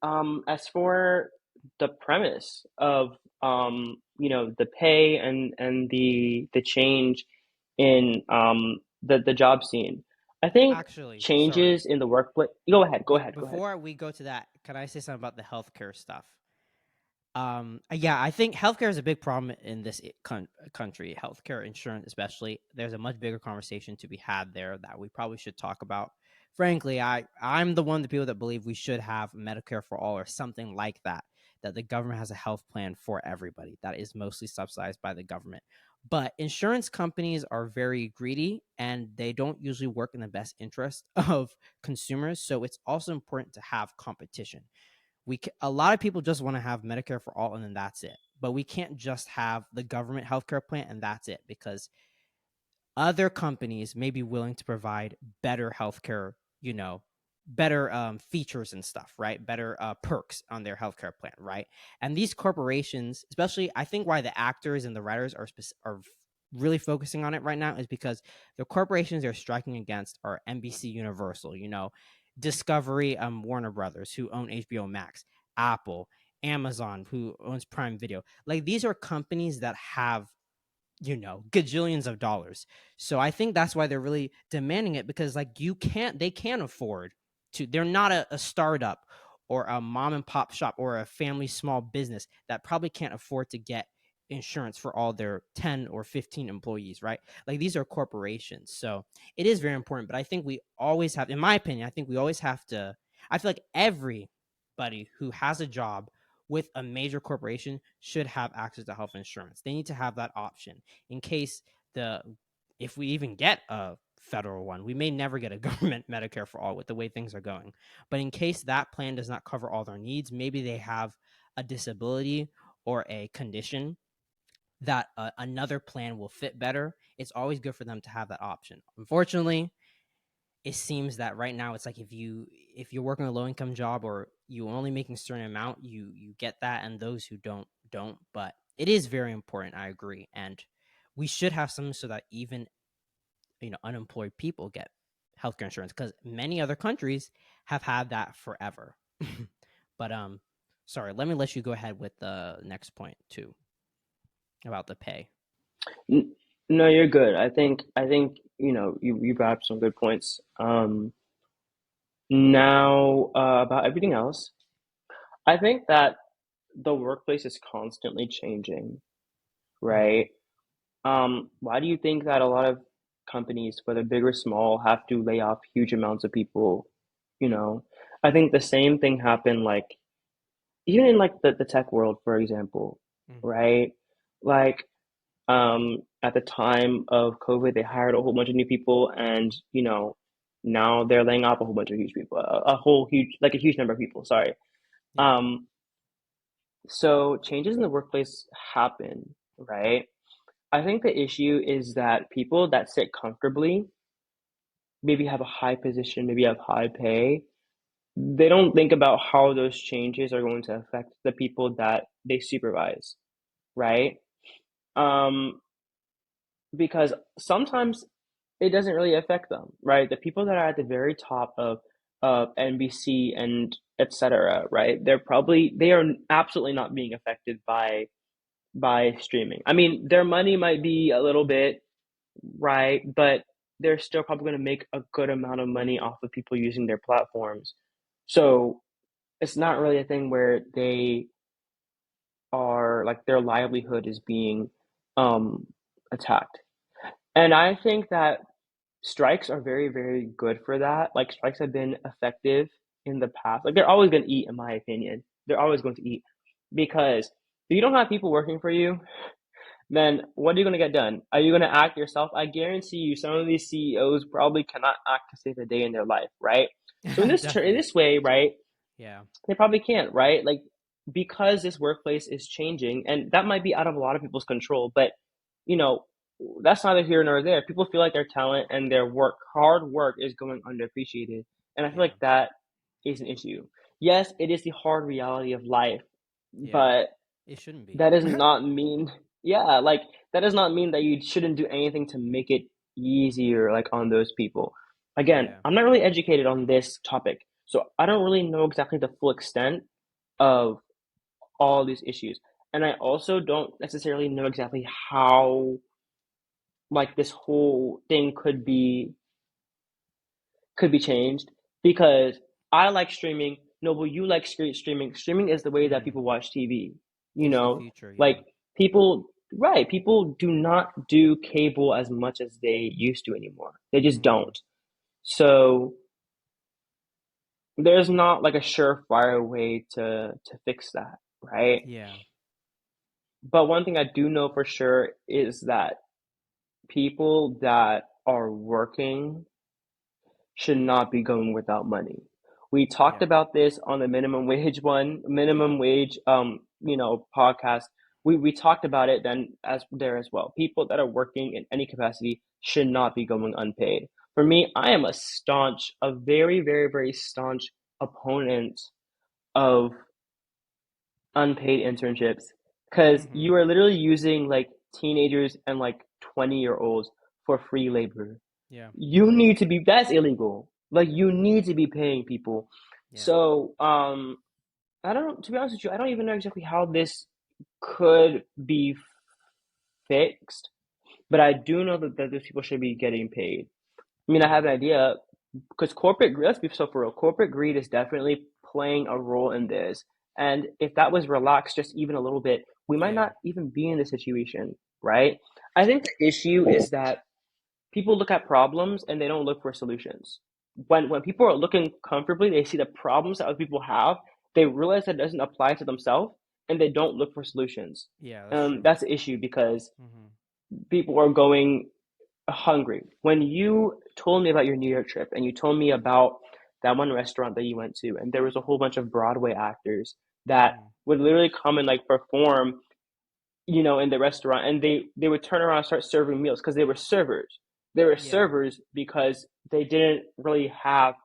as for the premise of the pay and the change in the job scene, I think
Actually, sorry.
changes in the workplace. Go ahead, go ahead, go ahead.
Before we go to that, can I say something about the healthcare stuff? Yeah, I think healthcare is a big problem in this country. Healthcare insurance, especially, there's a much bigger conversation to be had there that we probably should talk about. Frankly, I'm the one of the people that believe we should have Medicare for all or something like that. That the government has a health plan for everybody that is mostly subsidized by the government. But insurance companies are very greedy and they don't usually work in the best interest of consumers. So it's also important to have competition. A lot of people just want to have Medicare for all and then that's it. But we can't just have the government healthcare plan and that's it, because other companies may be willing to provide better healthcare, better features and stuff, right? Better perks on their healthcare plan, right? And these corporations, especially, I think why the actors and the writers are really focusing on it right now is because the corporations they're striking against are NBC Universal, Discovery, Warner Brothers, who own HBO Max, Apple, Amazon, who owns Prime Video. Like, these are companies that have gajillions of dollars. So I think that's why they're really demanding it, because like they can't afford to. They're not a startup or a mom and pop shop or a family small business that probably can't afford to get insurance for all their 10 or 15 employees, right? Like, these are corporations. So it is very important, but I think we always have, in my opinion, I think we always have to, I feel like everybody who has a job with a major corporation should have access to health insurance. They need to have that option in case the if we even get a federal one. We may never get a government Medicare for all with the way things are going. But in case that plan does not cover all their needs, maybe they have a disability or a condition that another plan will fit better. It's always good for them to have that option. Unfortunately, it seems that right now it's like if you're working a low income job or you're only making a certain amount, you get that, and those who don't. But it is very important. I agree, and we should have something so that even unemployed people get healthcare insurance, because many other countries have had that forever. But sorry, let me let you go ahead with the next point too about the pay.
No, you're good. I think you brought up some good points. Now about everything else, I think that the workplace is constantly changing,
Mm-hmm.
right? Why do you think that a lot of companies, whether big or small, have to lay off huge amounts of people? You know, I think the same thing happened like even in like the tech world, for example,
Mm-hmm.
right? Like at the time of COVID, they hired a whole bunch of new people, and now they're laying off a whole bunch of huge people, a whole huge like a huge number of people. Sorry.
Yeah.
Um, so changes in the workplace happen, right? I think the issue is that people that sit comfortably, maybe have a high position, maybe have high pay, they don't think about how those changes are going to affect the people that they supervise, right? Um, because sometimes it doesn't really affect them, right? The people that are at the very top of NBC and etc., right? They are absolutely not being affected by streaming. I mean, their money might be a little bit, right? But they're still probably going to make a good amount of money off of people using their platforms. So it's not really a thing where they are like their livelihood is being um attacked. And I think that strikes are very, very good for that. Like strikes have been effective in the past. Like they're always going to eat, in my opinion. They're always going to eat because if you don't have people working for you, then what are you going to get done? Are you going to act yourself? I guarantee you, some of these CEOs probably cannot act to save a day in their life, right? So in
Definitely.
this way, right?
Yeah.
They probably can't, right? Like because this workplace is changing, and that might be out of a lot of people's control, but you know, that's neither here nor there. People feel like their talent and their hard work is going underappreciated. And I feel
Yeah.
like that is an issue. Yes, it is the hard reality of life,
Yeah.
but
It shouldn't be.
that does not mean, yeah, like that does not mean that you shouldn't do anything to make it easier, like on those people. Again,
Yeah.
I'm not really educated on this topic, so I don't really know exactly the full extent of all these issues. And I also don't necessarily know exactly how like this whole thing could be changed because I like streaming. Noble, you like streaming. Streaming is the way that
Mm-hmm.
people watch TV. You
It's the
know,
future.
like
Yeah.
people, right? People do not do cable as much as they used to anymore. They just
Mm-hmm.
don't. So there's not like a surefire way to fix that, right?
Yeah.
But one thing I do know for sure is that people that are working should not be going without money. We talked
Yeah.
about this on the
Yeah.
minimum wage podcast. We talked about it then as there as well. People that are working in any capacity should not be going unpaid. For me, I am a very, very, very staunch opponent of unpaid internships because
Mm-hmm.
you are literally using like teenagers and like 20-year-olds for free labor.
Yeah.
That's illegal. Like you need to be paying people.
Yeah.
So, I don't, to be honest with you, I don't even know exactly how this could be fixed, but I do know that those people should be getting paid. I mean, I have
Mm-hmm.
an idea because corporate greed, let's be so for real, corporate greed is definitely playing a role in this. And if that was relaxed just even a little bit, we might
Yeah.
not even be in this situation, right? I think the issue is that people look at problems and they don't look for solutions. When people are looking comfortably, they see the problems that other people have, they realize that it doesn't apply to themselves, and they don't look for solutions.
Yeah. That's true.
That's the issue because
Mm-hmm.
people are going hungry. When you told me about your New York trip and you told me about that one restaurant that you went to, and there was a whole bunch of Broadway actors that
Mm-hmm.
would literally come and like perform, in the restaurant, and they would turn around and start serving meals because they were servers. They were
Yeah.
servers because they didn't really have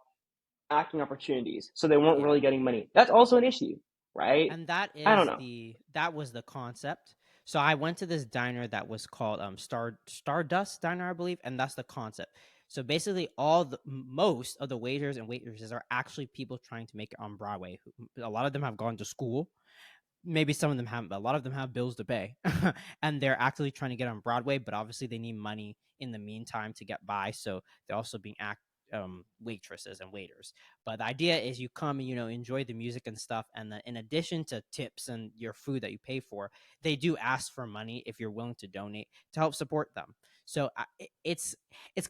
acting opportunities, so they weren't really
Yeah.
getting money. That's also an issue, right?
And that
I don't
is
know.
that was the concept. So I went to this diner that was called Stardust Diner, I believe, and that's the concept. So basically, most of the waiters and waitresses are actually people trying to make it on Broadway. A lot of them have gone to school, maybe some of them haven't, but a lot of them have bills to pay, and they're actually trying to get on Broadway, but obviously they need money in the meantime to get by. So they're also being waitresses and waiters. But the idea is you come and enjoy the music and stuff, and then in addition to tips and your food that you pay for, they do ask for money if you're willing to donate to help support them. So it's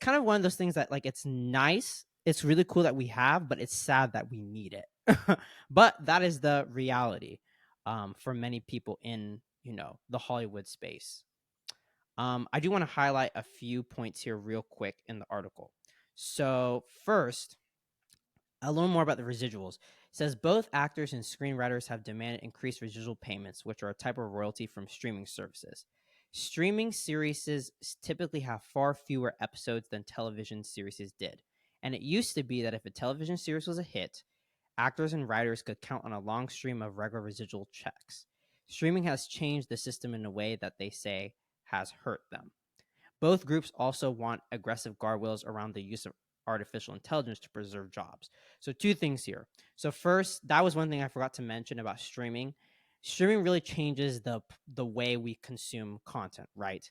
kind of one of those things that, like, it's nice, it's really cool that we have, but it's sad that we need it. But that is the reality for many people in the Hollywood space. I do want to highlight a few points here real quick in the article. So first, a little more about the residuals. It says both actors and screenwriters have demanded increased residual payments, which are a type of royalty from streaming services. Streaming series typically have far fewer episodes than television series did. And it used to be that if a television series was a hit, actors and writers could count on a long stream of regular residual checks. Streaming has changed the system in a way that they say has hurt them. Both groups also want aggressive guardrails around the use of artificial intelligence to preserve jobs. So, two things here. So, first, that was one thing I forgot to mention about streaming. Streaming really changes the way we consume content, right?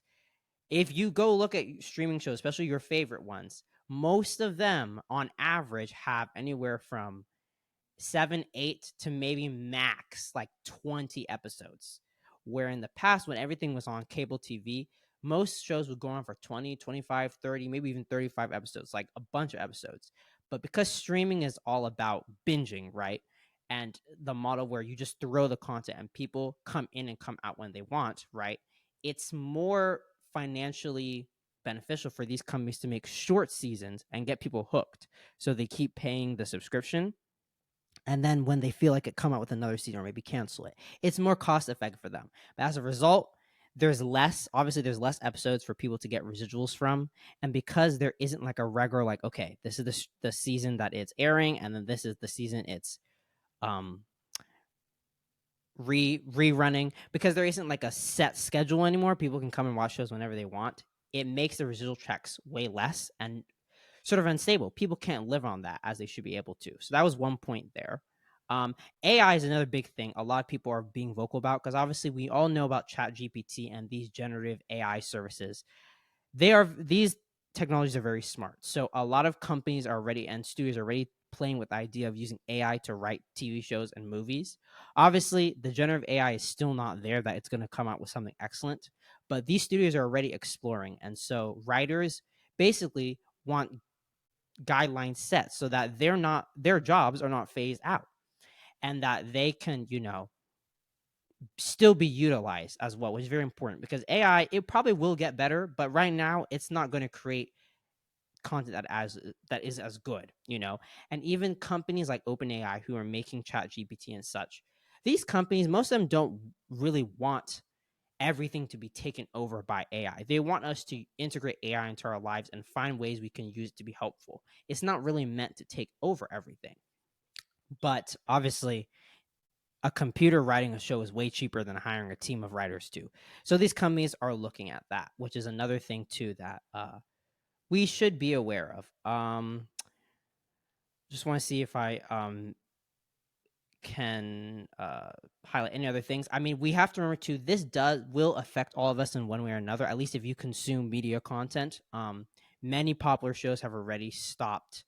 If you go look at streaming shows, especially your favorite ones, most of them on average have anywhere from 7, 8 to maybe max like 20 episodes. Where in the past, when everything was on cable TV, most shows would go on for 20, 25, 30, maybe even 35 episodes, like a bunch of episodes. But because streaming is all about binging, right? And the model where you just throw the content and people come in and come out when they want, right? It's more financially beneficial for these companies to make short seasons and get people hooked. So they keep paying the subscription, and then when they feel like it, come out with another season or maybe cancel it. It's more cost effective for them. But as a result, there's less episodes for people to get residuals from. And because there isn't like a regular, like, okay, this is the season that it's airing, and then this is the season it's um rerunning, because there isn't like a set schedule anymore. People can come and watch shows whenever they want. It makes the residual checks way less and sort of unstable. People can't live on that as they should be able to. So that was one point there. Um, AI is another big thing a lot of people are being vocal about, because obviously we all know about ChatGPT and these generative AI services. These technologies are very smart. So a lot of companies are already, and studios are already playing with the idea of using AI to write TV shows and movies. Obviously, the generative AI is still not there that it's going to come out with something excellent, but these studios are already exploring. And so writers basically want guidelines set so that their jobs are not phased out, and that they can still be utilized as well, which is very important, because AI, it probably will get better, but right now it's not going to create content that is as good. And even companies like OpenAI, who are making Chat GPT and such, these companies, most of them don't really want everything to be taken over by AI. They want us to integrate AI into our lives and find ways we can use it to be helpful. It's not really meant to take over everything. But obviously, a computer writing a show is way cheaper than hiring a team of writers too. So these companies are looking at that, which is another thing too that we should be aware of. Just want to see if I can highlight any other things. I mean, we have to remember too, this will affect all of us in one way or another, at least if you consume media content. Many popular shows have already stopped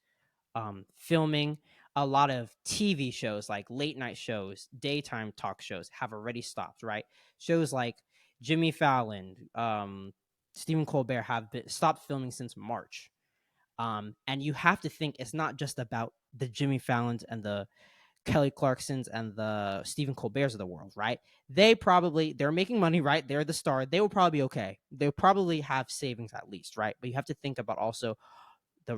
filming. A lot of TV shows, like late night shows, daytime talk shows, have already stopped, right? Shows like Jimmy Fallon, Stephen Colbert have stopped filming since March. And you have to think it's not just about the Jimmy Fallons and the Kelly Clarksons and the Stephen Colberts of the world, right? They're making money, right? They're the star. They will probably be okay. They'll probably have savings at least, right? But you have to think about also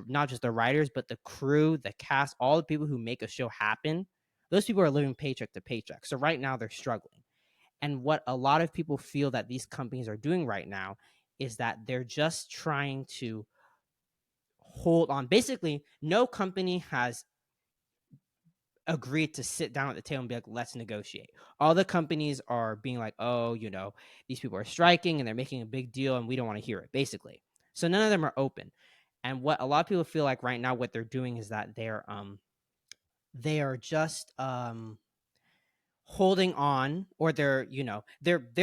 not just the writers, but the crew, the cast, all the people who make a show happen. Those people are living paycheck to paycheck. So right now they're struggling. And what a lot of people feel that these companies are doing right now is that they're just trying to hold on. Basically, no company has agreed to sit down at the table and be like, let's negotiate. All the companies are being like, oh, these people are striking and they're making a big deal and we don't want to hear it, basically. So none of them are open. And what a lot of people feel like right now, what they're doing is that they are just holding on, or they're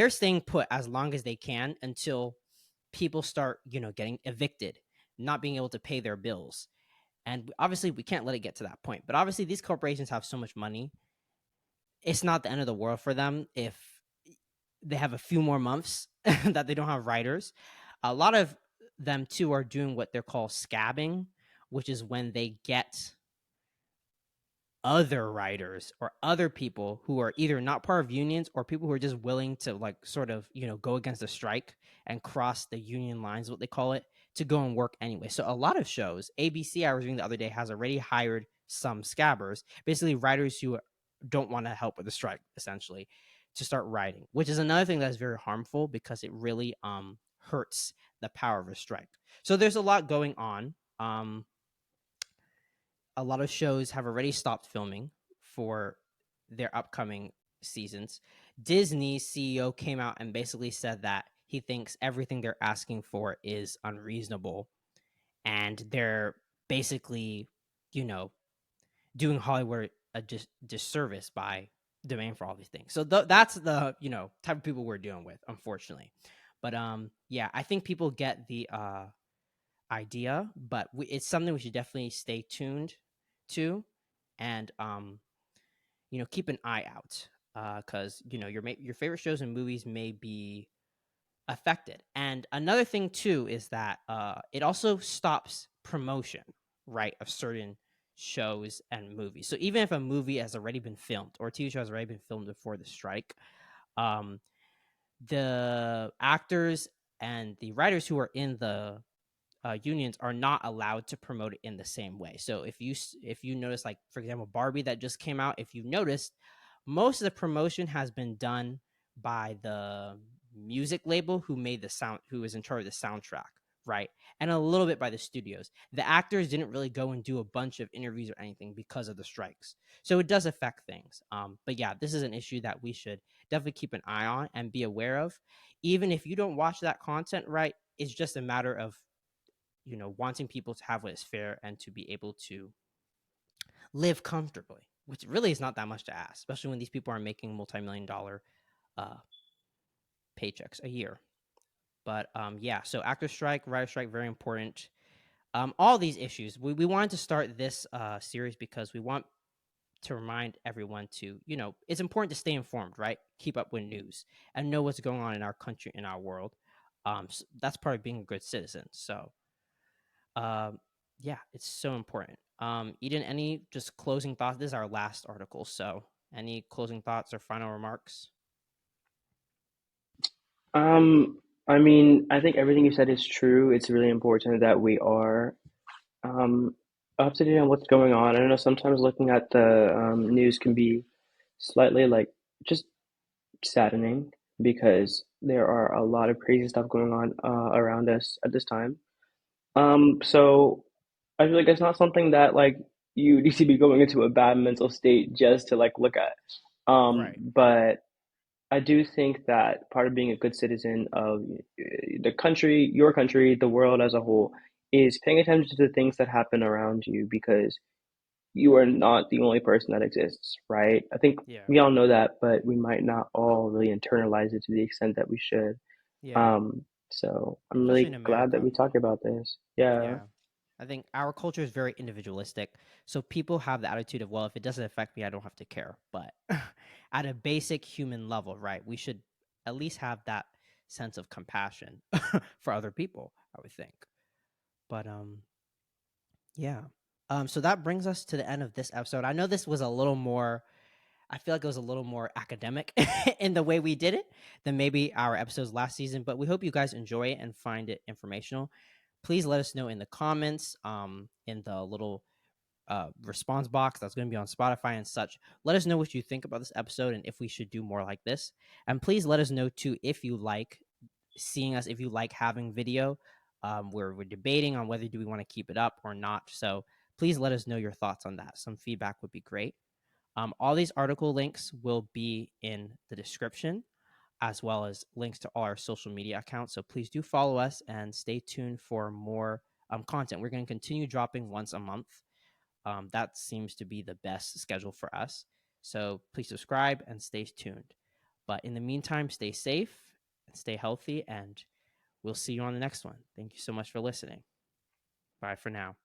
staying put as long as they can until people start getting evicted, not being able to pay their bills. And obviously we can't let it get to that point, but obviously these corporations have so much money, it's not the end of the world for them if they have a few more months that they don't have writers. A lot of them too are doing what they're called scabbing, which is when they get other writers or other people who are either not part of unions or people who are just willing to like sort of go against the strike and cross the union lines, what they call it, to go and work anyway. So a lot of shows, ABC, I was reading the other day, has already hired some scabbers, basically writers who don't want to help with the strike, essentially, to start writing, which is another thing that's very harmful because it really hurts the power of a strike. So there's a lot going on. A lot of shows have already stopped filming for their upcoming seasons. Disney's CEO came out and basically said that he thinks everything they're asking for is unreasonable, and they're basically, you know, doing Hollywood a disservice by demanding for all these things. So that's the type of people we're dealing with, unfortunately. But yeah, I think people get the idea, but it's something we should definitely stay tuned to, and keep an eye out, because your favorite shows and movies may be affected. And another thing too is that it also stops promotion, right, of certain shows and movies. So even if a movie has already been filmed or a TV show has already been filmed before the strike, um, the actors and the writers who are in the unions are not allowed to promote it in the same way. So if you notice, like for example, Barbie that just came out, if you noticed, most of the promotion has been done by the music label who made the sound, who is in charge of the soundtrack, right? And a little bit by the studios. The actors didn't really go and do a bunch of interviews or anything because of the strikes. So it does affect things. But yeah, this is an issue that we should definitely keep an eye on and be aware of. Even if you don't watch that content, right? It's just a matter of wanting people to have what is fair and to be able to live comfortably, which really is not that much to ask, especially when these people are making multi-million-dollar uh, paychecks a year. But yeah, so actor strike, writer strike, very important. All these issues, we wanted to start this series because we want to remind everyone to, it's important to stay informed, right? Keep up with news and know what's going on in our country, in our world. So that's part of being a good citizen. So um, yeah, it's so important. Eden, any just closing thoughts? This is our last article, so any closing thoughts or final remarks?
Um, I mean, I think everything you said is true. It's really important that we are um, up to date on what's going on. I know sometimes looking at the news can be slightly like just saddening because there are a lot of crazy stuff going on around us at this time. So I feel like it's not something that like you need to be going into a bad mental state just to like look at.
Right.
But I do think that part of being a good citizen of the country, your country, the world as a whole, is paying attention to the things that happen around you because you are not the only person that exists, right? I think
Yeah.
we all know that, but we might not all really internalize it to the extent that we should.
Yeah.
Um, so I'm
Especially in
really glad that
America.
we talk about this. Yeah.
Yeah. I think our culture is very individualistic. So people have the attitude of, well, if it doesn't affect me, I don't have to care. But at a basic human level, right, we should at least have that sense of compassion for other people, I would think. But yeah. So that brings us to the end of this episode. I know this was a little more, I feel like it was a little more academic in the way we did it than maybe our episodes last season, but we hope you guys enjoy it and find it informational. Please let us know in the comments, in the little response box that's going to be on Spotify and such. Let us know what you think about this episode and if we should do more like this. And please let us know too if you like seeing us, if you like having video. We're debating on whether do we want to keep it up or not. So please let us know your thoughts on that. Some feedback would be great. All these article links will be in the description, as well as links to all our social media accounts. So please do follow us and stay tuned for more content. We're going to continue dropping once a month. That seems to be the best schedule for us. So please subscribe and stay tuned. But in the meantime, stay safe and stay healthy, and we'll see you on the next one. Thank you so much for listening. Bye for now.